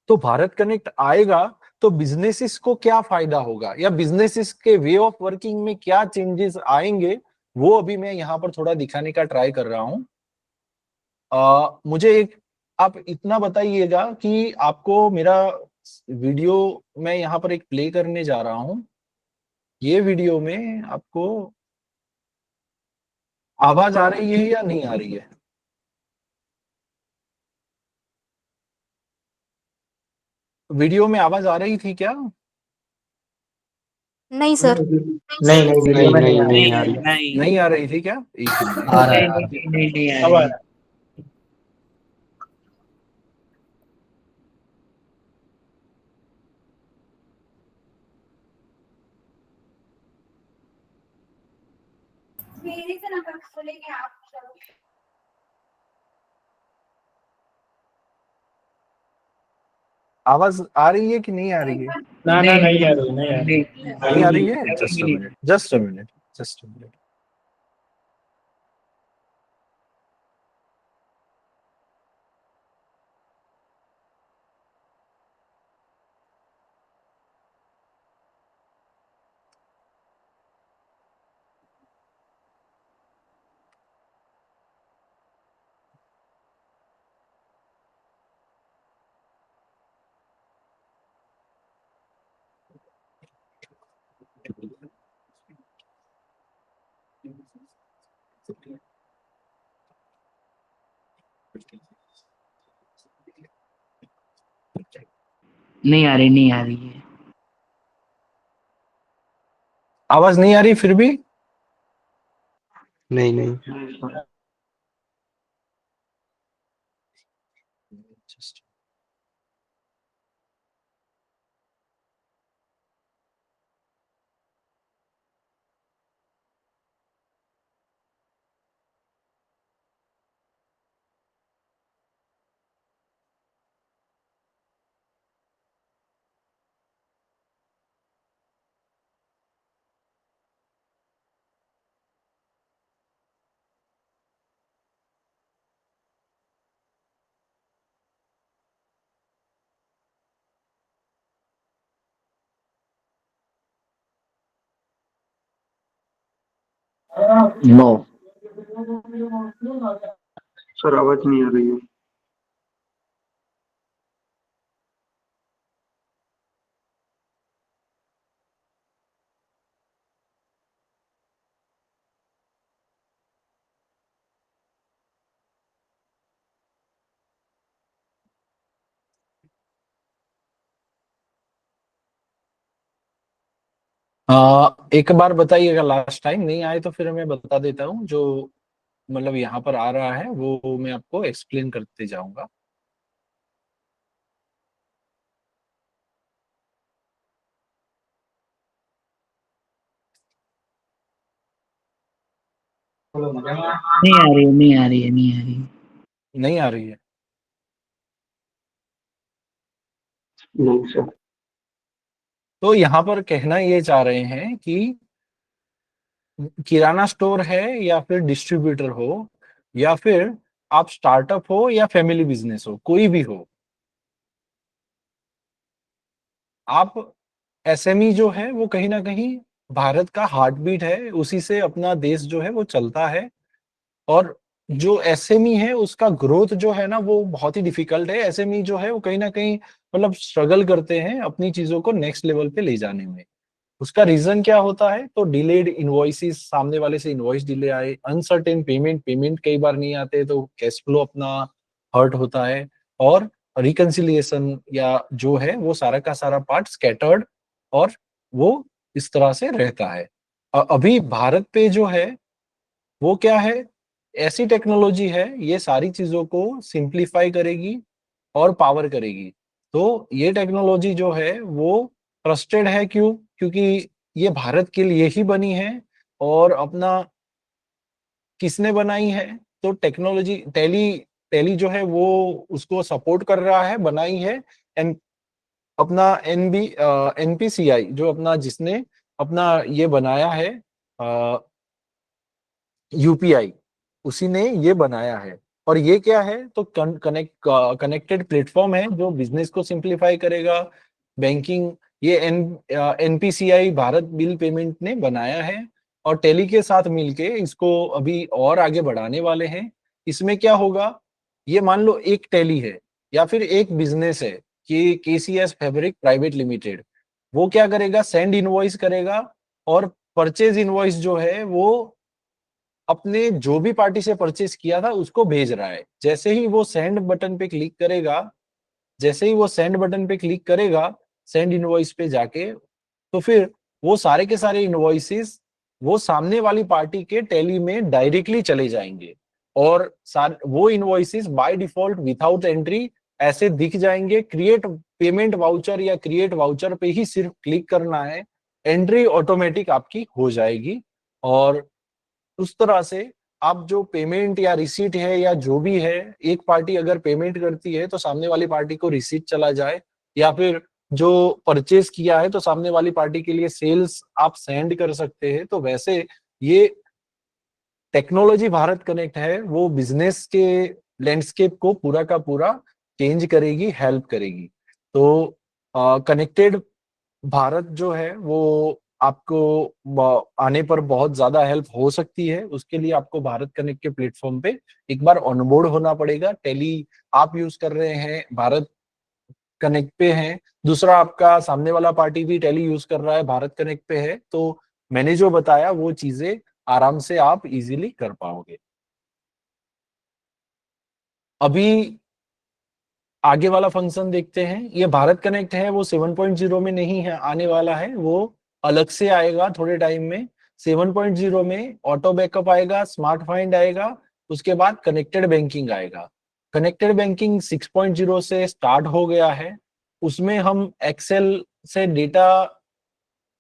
तो भारत कनेक्ट आएगा तो बिजनेसेस को क्या फायदा होगा, या बिजनेसेस के वे ऑफ वर्किंग में क्या चेंजेस आएंगे, वो अभी मैं यहाँ पर थोड़ा दिखाने का ट्राई कर रहा हूँ। मुझे एक आप इतना बताइएगा कि आपको मेरा वीडियो, मैं यहाँ पर एक प्ले करने जा रहा हूँ, ये वीडियो में आपको आवाज आ रही है या नहीं आ रही है? वीडियो में आवाज आ रही थी क्या? नहीं सर। नहीं नहीं, वीडियो में नहीं आ रही। नहीं आ रही। नहीं नहीं आ रही थी क्या? एक मिनट। आ रहा है, नहीं आ रहा है। नहीं नहीं नहीं आ अब आ रही। रहा है। आवाज आ रही है कि नहीं आ रही है? ना ना, नहीं आ रही, नहीं आ रही। नहीं आ रही है? Just a minute, just a minute, just a minute. नहीं आ रही, नहीं आ रही है। आवाज नहीं आ रही फिर भी? नहीं नहीं। Just- no. सर आवाज नहीं आ रही है। एक बार बताइएगा, लास्ट टाइम नहीं आए तो फिर मैं बता देता हूँ, जो मतलब यहाँ पर आ रहा है वो मैं आपको एक्सप्लेन करते जाऊंगा। नहीं आ रही है, नहीं आ रही है, नहीं आ रही है। नहीं आ रही है? नहीं सर। तो यहाँ पर कहना ये चाह रहे हैं कि किराना स्टोर है या फिर डिस्ट्रीब्यूटर हो, या फिर आप स्टार्टअप हो या फैमिली बिजनेस हो, कोई भी हो, आप एसएमई जो है वो कहीं ना कहीं भारत का हार्ट बीट है, उसी से अपना देश जो है वो चलता है। और जो एसएमई है उसका ग्रोथ जो है ना वो बहुत ही डिफिकल्ट है। एसएमई जो है वो कहीं ना कहीं मतलब स्ट्रगल करते हैं अपनी चीजों को नेक्स्ट लेवल पे ले जाने में। उसका रीजन क्या होता है? तो डिलेड इनवॉइसेस, सामने वाले से इनवॉइस डिले आए, अनसर्टेन पेमेंट, पेमेंट कई बार नहीं आते तो कैश फ्लो अपना हर्ट होता है, और रिकंसिलिएशन या जो है वो सारा का सारा पार्ट स्कैटर्ड, और वो इस तरह से रहता है। अभी भारत पे जो है वो क्या है, ऐसी टेक्नोलॉजी है ये सारी चीजों को सिंप्लीफाई करेगी और पावर करेगी। तो ये टेक्नोलॉजी जो है वो ट्रस्टेड है, क्यों? क्योंकि ये भारत के लिए ही बनी है। और अपना किसने बनाई है? तो टेक्नोलॉजी टैली जो है वो उसको सपोर्ट कर रहा है, बनाई है। एंड अपना एनपीसीआई जो अपना जिसने अपना ये बनाया है यूपीआई, उसी ने ये बनाया है। और ये क्या है, तो कनेक्टेड प्लेटफॉर्म है जो बिजनेस को सिंप्लीफाई करेगा, बैंकिंग। ये एनपीसीआई भारत बिल पेमेंट ने बनाया है और टेली के साथ मिलके इसको अभी और आगे बढ़ाने वाले हैं। इसमें क्या होगा, ये मान लो एक टेली है या फिर एक बिजनेस है कि केसीएस फैब्रिक प्राइवेट लिमिटेड, वो क्या करेगा, सेंड इनवॉइस करेगा और परचेज इनवॉइस जो है वो अपने जो भी पार्टी से परचेज किया था उसको भेज रहा है। जैसे ही वो सेंड बटन पे क्लिक करेगा, जैसे ही वो सेंड बटन पे क्लिक करेगा सेंड इनवॉइस पे जाके, तो फिर वो सारे के सारे इनवॉइसेस वो सामने वाली पार्टी के टैली में डायरेक्टली चले जाएंगे और वो invoices by default without entry ऐसे दिख जाएंगे। क्रिएट पेमेंट वाउचर या क्रिएट वाउचर पे ही सिर्फ क्लिक करना है, एंट्री ऑटोमेटिक आपकी हो जाएगी। और उस तरह से आप जो पेमेंट या रिसीट है या जो भी है, एक पार्टी अगर पेमेंट करती है तो सामने वाली पार्टी को रिसीट चला जाए, या फिर जो परचेज किया है तो सामने वाली पार्टी के लिए सेल्स आप सेंड कर सकते हैं। तो वैसे ये टेक्नोलॉजी भारत कनेक्ट है वो बिजनेस के लैंडस्केप को पूरा का पूरा चेंज करेगी, हेल्प करेगी। तो कनेक्टेड भारत जो है वो आपको आने पर बहुत ज्यादा हेल्प हो सकती है। उसके लिए आपको भारत कनेक्ट के प्लेटफॉर्म पे एक बार ऑनबोर्ड होना पड़ेगा। टेली आप यूज कर रहे हैं, भारत कनेक्ट पे हैं, दूसरा आपका सामने वाला पार्टी भी टेली यूज कर रहा है, भारत कनेक्ट पे है, तो मैंने जो बताया वो चीजें आराम से आप इजीली कर पाओगे। अभी आगे वाला फंक्शन देखते हैं। ये भारत कनेक्ट है वो 7.0 में नहीं है, आने वाला है, वो अलग से आएगा थोड़े टाइम में। 7.0 में ऑटो बैकअप आएगा, स्मार्ट फाइंड आएगा, उसके बाद कनेक्टेड बैंकिंग आएगा। कनेक्टेड बैंकिंग 6.0 से स्टार्ट हो गया है, उसमें हम एक्सेल से डेटा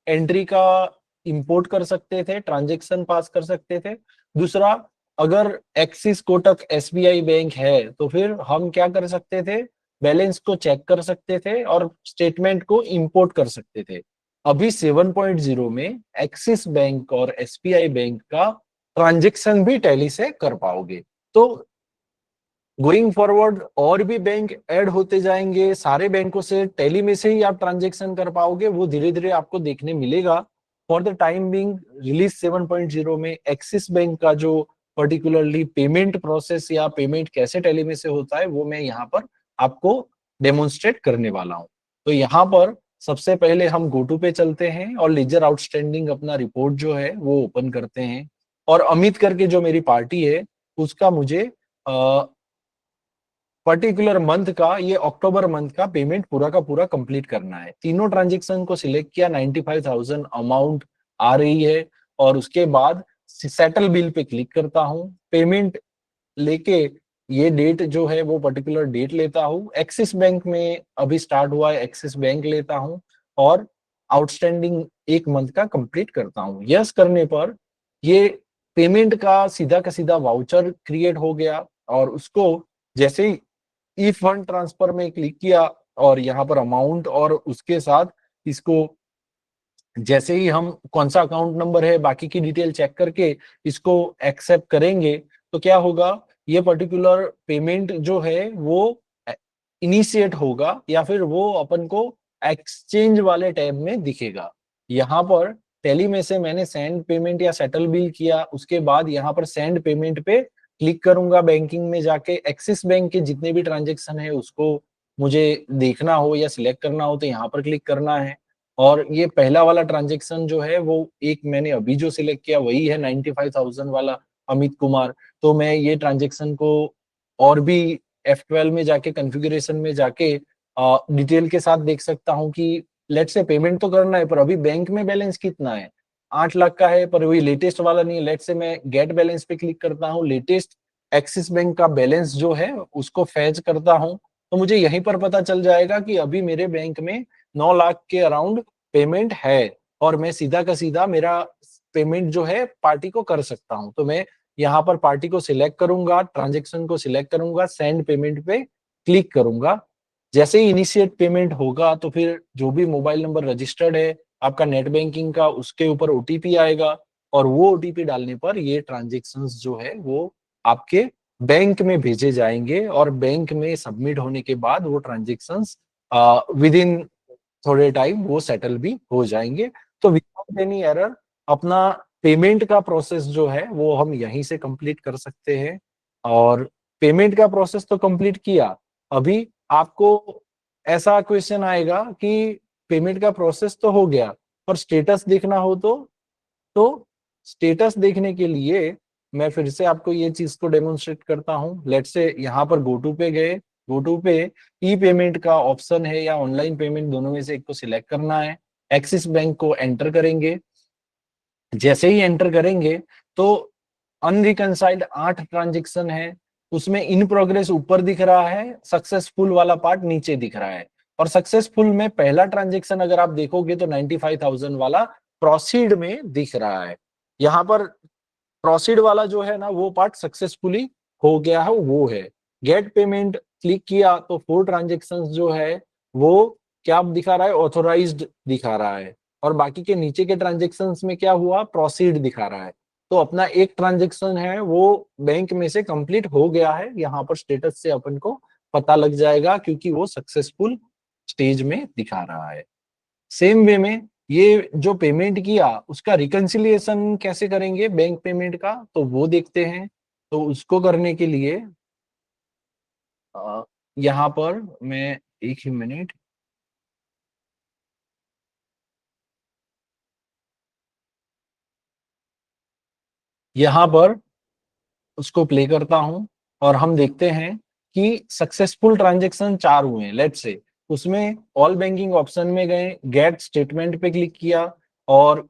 एंट्री का इंपोर्ट कर सकते थे, ट्रांजैक्शन पास कर सकते थे। दूसरा, अगर एक्सिस कोटक एसबीआई बैंक है तो फिर हम क्या कर सकते थे, बैलेंस को चेक कर सकते थे और स्टेटमेंट को इंपोर्ट कर सकते थे। अभी 7.0 में एक्सिस बैंक और एसबीआई बैंक का ट्रांजैक्शन भी टैली से कर पाओगे। तो गोइंग फॉरवर्ड और भी बैंक ऐड होते जाएंगे, सारे बैंकों से टैली में से ही आप ट्रांजैक्शन कर पाओगे, वो धीरे धीरे आपको देखने मिलेगा। For the time being release 7.0 में एक्सिस बैंक का जो पर्टिकुलरली पेमेंट प्रोसेस या पेमेंट कैसे टैली में से होता है वो मैं यहाँ पर आपको डेमोन्स्ट्रेट करने वाला हूँ। तो यहाँ पर सबसे पहले हम गोटू पे चलते हैं और लेजर आउटस्टैंडिंग अपना रिपोर्ट जो है वो ओपन करते हैं। और अमित करके जो मेरी पार्टी है उसका मुझे पर्टिकुलर मंथ का, ये अक्टूबर मंथ का पेमेंट पूरा का पूरा कंप्लीट करना है। तीनों ट्रांजेक्शन को सिलेक्ट किया, 95,000 अमाउंट आ रही है और उसके बाद सेटल बिल पे क्लिक करता हूँ। पेमेंट लेके ये डेट जो है वो पर्टिकुलर डेट लेता हूँ। एक्सिस बैंक में अभी स्टार्ट हुआ है, एक्सिस बैंक लेता हूँ और आउटस्टैंडिंग एक मंथ का कंप्लीट करता हूँ। यस करने पर ये पेमेंट का सीधा वाउचर क्रिएट हो गया और उसको जैसे ही ई फंड ट्रांसफर में क्लिक किया और यहाँ पर अमाउंट और उसके साथ इसको जैसे ही हम कौन सा अकाउंट नंबर है बाकी की डिटेल चेक करके इसको एक्सेप्ट करेंगे तो क्या होगा, ये पर्टिकुलर पेमेंट जो है वो इनिशिएट होगा या फिर वो अपन को एक्सचेंज वाले टैब में दिखेगा। यहाँ पर टैली में से मैंने सेंड पेमेंट या सेटल बिल किया, उसके बाद यहाँ पर सेंड पेमेंट पे क्लिक करूंगा। बैंकिंग में जाके एक्सिस बैंक के जितने भी ट्रांजेक्शन है उसको मुझे देखना हो या सिलेक्ट करना हो तो यहाँ पर क्लिक करना है। और ये पहला वाला ट्रांजेक्शन जो है वो एक मैंने अभी जो सिलेक्ट किया वही है 95,000 वाला अमित कुमार। तो मैं ये ट्रांजेक्शन को और भी F12 में जाके कॉन्फ़िगरेशन में जाके डिटेल के साथ देख सकता हूँ कि लेट्स से पेमेंट तो करना है पर अभी बैंक में बैलेंस कितना है, 8 लाख का है, पर वही लेटेस्ट वाला नहीं है। लेट्स से मैं गेट बैलेंस पे क्लिक करता हूँ, लेटेस्ट एक्सिस बैंक का बैलेंस जो है उसको फैच करता हूँ, तो मुझे यहीं पर पता चल जाएगा कि अभी मेरे बैंक में 9 लाख के अराउंड पेमेंट है और मैं सीधा का सीधा मेरा पेमेंट जो है पार्टी को कर सकता हूँ। तो मैं यहाँ पर पार्टी को सिलेक्ट करूंगा, ट्रांजेक्शन को सिलेक्ट करूंगा, सेंड पेमेंट पे क्लिक करूंगा। जैसे ही इनिशिएट पेमेंट होगा तो फिर जो भी मोबाइल नंबर रजिस्टर्ड है आपका नेट बैंकिंग का, उसके ऊपर ओटीपी आएगा और वो ओटीपी डालने पर ये ट्रांजेक्शंस जो है वो आपके बैंक में भेजे जाएंगे और बैंक में सबमिट होने के बाद वो ट्रांजेक्शंस विद इन थोड़े टाइम वो सेटल भी हो जाएंगे। तो विदाउट एनी एरर अपना पेमेंट का प्रोसेस जो है वो हम यहीं से कंप्लीट कर सकते हैं। और पेमेंट का प्रोसेस तो कंप्लीट किया, अभी आपको ऐसा क्वेश्चन आएगा कि पेमेंट का प्रोसेस तो हो गया पर स्टेटस देखना हो तो स्टेटस देखने के लिए मैं फिर से आपको ये चीज को डेमोन्स्ट्रेट करता हूँ। लेट्स से यहाँ पर गोटू पे गए, गोटू पे ई पेमेंट का ऑप्शन है या ऑनलाइन पेमेंट, दोनों में से एक को सिलेक्ट करना है। एक्सिस बैंक को एंटर करेंगे, जैसे ही एंटर करेंगे तो अनरिकंसाइल्ड 8 ट्रांजेक्शन है, उसमें इन प्रोग्रेस ऊपर दिख रहा है, सक्सेसफुल वाला पार्ट नीचे दिख रहा है। और सक्सेसफुल में पहला ट्रांजेक्शन अगर आप देखोगे तो 95,000 वाला प्रोसीड में दिख रहा है। यहाँ पर प्रोसीड वाला जो है ना वो पार्ट सक्सेसफुली हो गया है, वो है। गेट पेमेंट क्लिक किया तो 4 ट्रांजेक्शन जो है वो क्या दिखा रहा है, ऑथोराइज्ड दिखा रहा है। और बाकी के नीचे के ट्रांजेक्शंस में क्या हुआ, प्रोसीड दिखा रहा है। तो अपना एक ट्रांजेक्शन है वो बैंक में से कंप्लीट हो गया है, यहाँ पर स्टेटस से अपन को पता लग जाएगा क्योंकि वो सक्सेसफुल स्टेज में दिखा रहा है। सेम वे में ये जो पेमेंट किया उसका रिकंसिलिएशन कैसे करेंगे बैंक पेमेंट का, तो वो देखते हैं। तो उसको करने के लिए यहाँ पर मैं एक ही मिनट, यहाँ पर उसको प्ले करता हूं और हम देखते हैं कि सक्सेसफुल ट्रांजेक्शन 4 हुए हैं। लेट्स से उसमें ऑल बैंकिंग ऑप्शन में गए, गेट स्टेटमेंट पे क्लिक किया और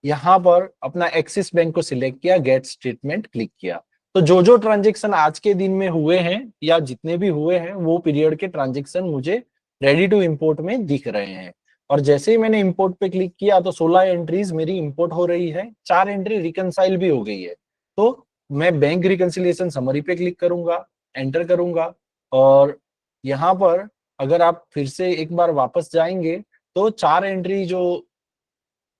यहाँ पर अपना एक्सिस बैंक को सिलेक्ट किया, गेट स्टेटमेंट क्लिक किया। तो जो जो ट्रांजेक्शन आज के दिन में हुए हैं या जितने भी हुए हैं वो पीरियड के ट्रांजेक्शन मुझे रेडी टू इंपोर्ट में दिख रहे हैं। और जैसे ही मैंने इंपोर्ट पे क्लिक किया तो 16 एंट्रीज मेरी इंपोर्ट हो रही है, 4 एंट्री रिकंसाइल भी हो गई है। तो मैं बैंक रिकंसिलिएशन समरी पे क्लिक करूंगा, एंटर करूंगा और यहाँ पर अगर आप फिर से एक बार वापस जाएंगे तो 4 एंट्री जो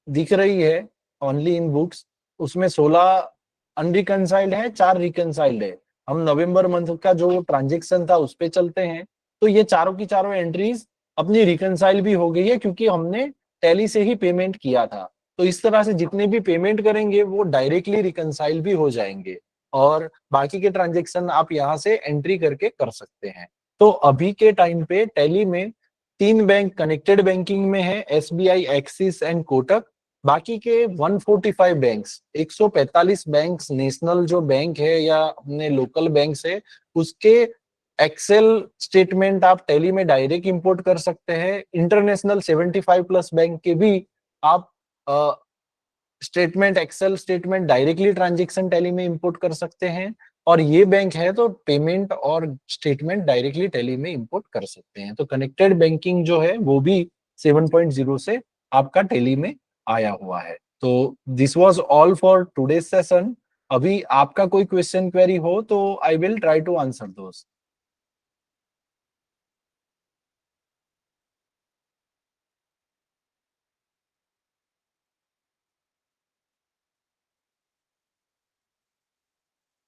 दिख रही है ओनली इन बुक्स, उसमें 16 अनरिकंसाइल्ड है, 4 रिकंसाइल्ड है। हम नवंबर मंथ का जो ट्रांजेक्शन था उस पे चलते हैं तो ये चारों की चारों एंट्रीज अपनी रिकंसाइल भी हो गई है क्योंकि हमने टैली से ही पेमेंट किया था। तो इस तरह से जितने भी पेमेंट करेंगे वो डायरेक्टली रिकंसाइल भी हो जाएंगे और बाकी के ट्रांजेक्शन आप यहाँ से एंट्री करके कर सकते हैं। तो अभी के टाइम पे टैली में 3 बैंक कनेक्टेड बैंकिंग में है, एसबीआई, एक्सिस एंड कोटक। बाकी के 145 बैंक्स, 145 बैंक्स नेशनल जो बैंक है या अपने लोकल बैंक्स है उसके एक्सेल स्टेटमेंट आप टैली में डायरेक्ट इंपोर्ट कर सकते हैं। इंटरनेशनल 75 प्लस बैंक के भी आप statement, excel statement directly transaction Tally में इंपोर्ट कर सकते हैं। और ये बैंक है तो पेमेंट और स्टेटमेंट डायरेक्टली टैली में इंपोर्ट कर सकते हैं। तो कनेक्टेड बैंकिंग जो है वो भी 7.0 से आपका टैली में आया हुआ है। तो this was all for today's session. अभी आपका कोई क्वेश्चन क्वेरी हो तो I will try to answer दोस्त।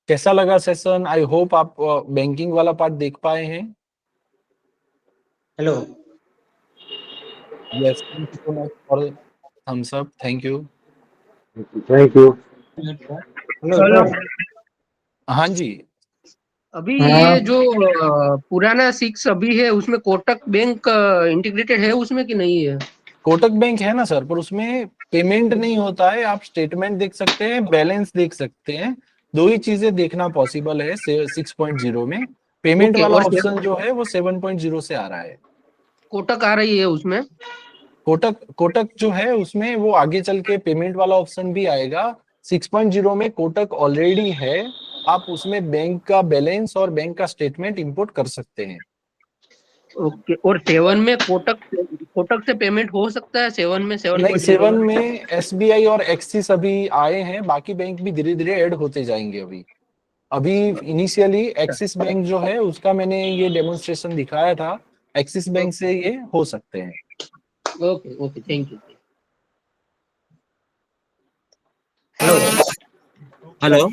कैसा लगा सेशन? आई होप आप बैंकिंग वाला पार्ट देख पाए हैं। Hello. Yes, thank you so much for thumbs up, thank you. Thank you. Hello sir. हाँ जी, अभी ये जो पुराना 6 अभी है उसमें कोटक बैंक इंटीग्रेटेड है उसमें कि नहीं है? कोटक बैंक है ना सर, पर उसमें पेमेंट नहीं होता है। आप स्टेटमेंट देख सकते हैं, बैलेंस देख सकते हैं, दो ही चीजें देखना पॉसिबल है 6.0 में। पेमेंट ओके, वाला और ऑप्शन जो है वो 7.0 से आ रहा है। कोटक आ रही है उसमें? कोटक जो है उसमें वो आगे चल के पेमेंट वाला ऑप्शन भी आएगा। 6.0 में कोटक ऑलरेडी है, आप उसमें बैंक का बैलेंस और बैंक का स्टेटमेंट इंपोर्ट कर सकते हैं। ओके, और 7 में कोटक से पेमेंट हो सकता है? 7 में, नहीं, 7.0 7 में? में एसबीआई और एक्सिस अभी आए हैं, बाकी बैंक भी धीरे धीरे ऐड होते जाएंगे। अभी इनिशियली एक्सिस बैंक जो है उसका मैंने ये डेमोन्स्ट्रेशन दिखाया था, एक्सिस बैंक से ये हो सकते हैं। Okay okay, thank you. Hello hello.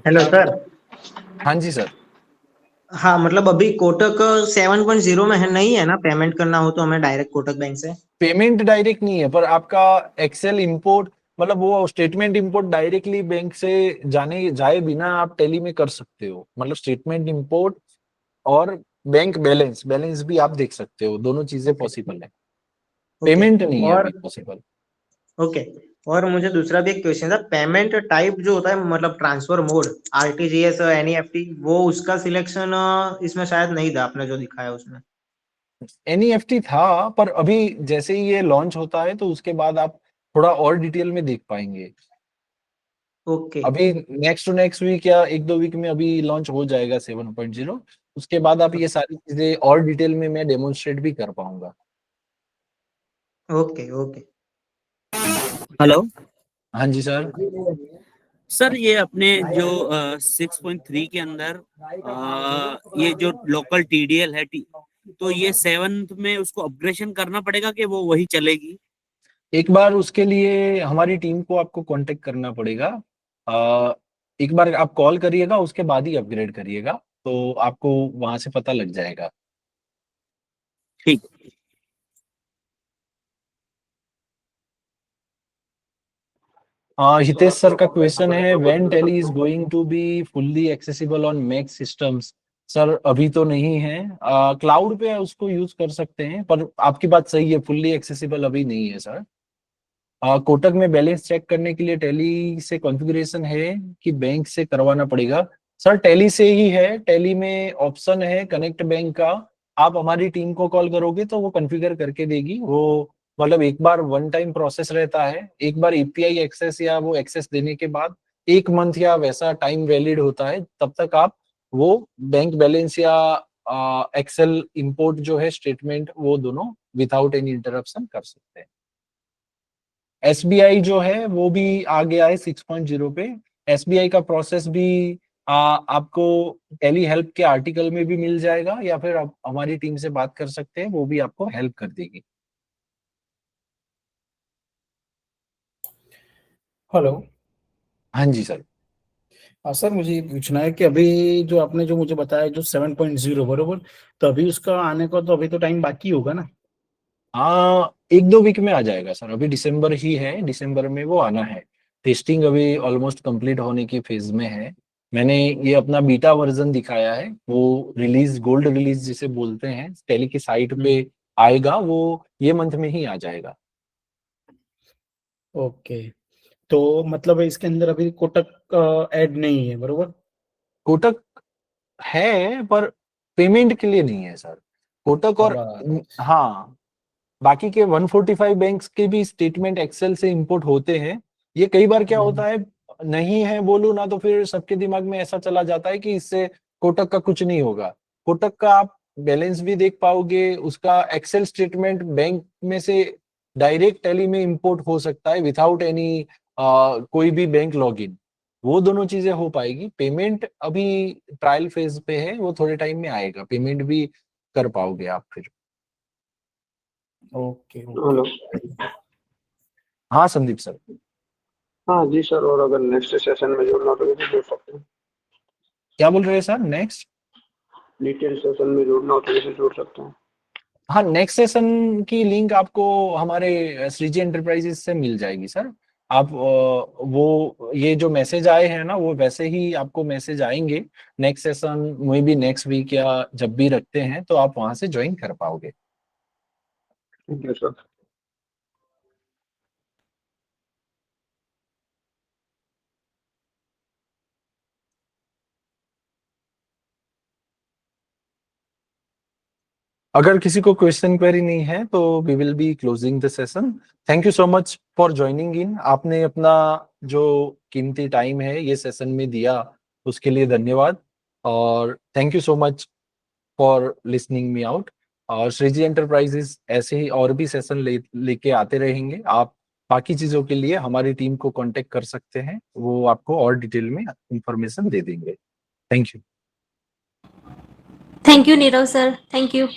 Hello sir. हाँ जी सर। हाँ, मतलब अभी कोटक 7.0 में है, नहीं है ना? पेमेंट करना हो तो हमें डायरेक्ट कोटक बैंक से। पेमेंट डायरेक्ट नहीं है, पर आपका एक्सेल इंपोर्ट, मतलब वो स्टेटमेंट इंपोर्ट डायरेक्टली बैंक से जाए बिना आप टैली में कर सकते हो। मतलब स्टेटमेंट इंपोर्ट और बैंक बैलेंस बैलेंस भी आप देख सकते हो, दोनों चीजें पॉसिबल है। ओके। पेमेंट नहीं है और अभी पॉसिबल। ओके, और मुझे दूसरा भी एक क्वेश्चन था। पेमेंट टाइप जो होता है, मतलब ट्रांसफर मोड, आरटीजीएस, एनईएफटी, वो उसका सिलेक्शन इसमें शायद नहीं था आपने जो दिखाया उसमें। एनईएफटी था, पर अभी जैसे ही ये लॉन्च होता है तो उसके बाद आप थोड़ा और डिटेल में देख पाएंगे। ओके अभी नेक्स्ट टू नेक्स्ट वीक या 1-2 वीक में अभी लॉन्च हो जाएगा 7.0। उसके बाद आप ये सारी चीजें और डिटेल में मैं डेमोन्स्ट्रेट भी कर पाऊंगा। Okay okay. हेलो हाँ जी सर। सर, ये अपने जो 6.3 के अंदर ये जो लोकल टीडीएल है तो ये 7th में उसको अपग्रेडेशन करना पड़ेगा कि वो वही चलेगी? एक बार उसके लिए हमारी टीम को आपको कांटेक्ट करना पड़ेगा। अ, एक बार आप कॉल करिएगा, उसके बाद ही अपग्रेड करिएगा, तो आपको वहां से पता लग जाएगा। ठीक। हितेश सर का क्वेश्चन है, when Tally is going to be fully accessible on Mac systems. Sir अभी तो नहीं है, क्लाउड पे उसको यूज कर सकते हैं, पर आपकी बात सही है, फुल्ली एक्सेसिबल अभी नहीं है सर। कोटक में बैलेंस चेक करने के लिए टैली से कॉन्फ़िगरेशन है कि बैंक से करवाना पड़ेगा? सर टैली से ही है, टैली में ऑप्शन है कनेक्ट बैंक का। आप हमारी टीम को कॉल करोगे तो वो कॉन्फ़िगर करके देगी वो। मतलब एक बार वन टाइम प्रोसेस रहता है, एक बार एपीआई एक्सेस या वो एक्सेस देने के बाद 1 मंथ या वैसा टाइम वैलिड होता है, तब तक आप वो बैंक बैलेंस या एक्सेल इंपोर्ट जो है स्टेटमेंट, वो दोनों विदाउट एनी इंटरप्शन कर सकते हैं। एसबीआई जो है वो भी आ गया है 6.0 पे। एसबीआई का प्रोसेस भी आपको टेली हेल्प के आर्टिकल में भी मिल जाएगा, या फिर आप हमारी टीम से बात कर सकते हैं, वो भी आपको हेल्प कर देगी। हेलो। हाँ जी सर। हाँ सर, मुझे ये पूछना है कि अभी जो आपने जो मुझे बताया जो 7.0 बरोबर, तो अभी उसका आने का तो अभी तो टाइम बाकी होगा ना? हाँ, 1-2 वीक में आ जाएगा सर, अभी दिसंबर ही है, दिसंबर में वो आना है। टेस्टिंग अभी ऑलमोस्ट कंप्लीट होने की फेज में है। मैंने ये अपना बीटा वर्जन दिखाया है, वो रिलीज, गोल्ड रिलीज जिसे बोलते हैं, टेली की साइट पे आएगा, वो ये मंथ में ही आ जाएगा। ओके, तो मतलब इसके अंदर अभी कोटक ऐड नहीं है बरोबर? कोटक है, पर पेमेंट के लिए नहीं है सर। कोटक और हाँ, बाकी के 145 बैंक्स के भी स्टेटमेंट एक्सेल से इंपोर्ट होते हैं। ये कई बार क्या होता है, नहीं है बोलूं ना तो फिर सबके दिमाग में ऐसा चला जाता है कि इससे कोटक का कुछ नहीं होगा। कोटक का आप बैलेंस भी देख पाओगे, उसका एक्सेल स्टेटमेंट बैंक में से डायरेक्ट टैली में इंपोर्ट हो सकता है विदाउट एनी कोई भी बैंक लॉगिन। वो दोनों चीजें हो पाएगी। पेमेंट अभी ट्रायल फेज पे है, वो थोड़े टाइम में आएगा, पेमेंट भी कर पाओगे आप फिर। Okay hello. ओके। हाँ संदीप सर। हाँ जी सर, और अगर नेक्स्ट सेशन में जुड़ना तो भी जुड़ सकते हैं। क्या बोल रहे हैं सर? नेक्स्ट? डिटेल सेशन में जुड़ना हो तो कैसे जुड़ सकते हैं? हाँ, नेक्स्ट सेशन की लिंक आपको हमारे श्रीजी एंटरप्राइजेस से मिल जाएगी सर। आप वो ये जो मैसेज आए हैं ना, वो वैसे ही आपको मैसेज आएंगे। नेक्स्ट सेशन में भी नेक्स्ट वीक या जब भी रखते हैं तो आप वहां से ज्वाइन कर पाओगे। Thank you sir. अगर किसी को क्वेश्चन क्वेरी नहीं है तो we will be closing the session. Thank you so much for joining in. आपने अपना जो कीमती टाइम है ये सेशन में दिया, उसके लिए धन्यवाद, और thank you so much. For listening me out. और श्रीजी एंटरप्राइजेस ऐसे ही और भी सेशन लेके आते रहेंगे। आप बाकी चीजों के लिए हमारी टीम को कांटेक्ट कर सकते हैं, वो आपको और डिटेल में इंफॉर्मेशन दे देंगे। Thank you. Thank you Nirav sir, thank you.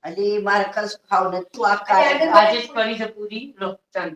Ali મારે કશું ખાવું નથી તું આ કાલે આજે જ કરી છે પૂરી લો ચાલ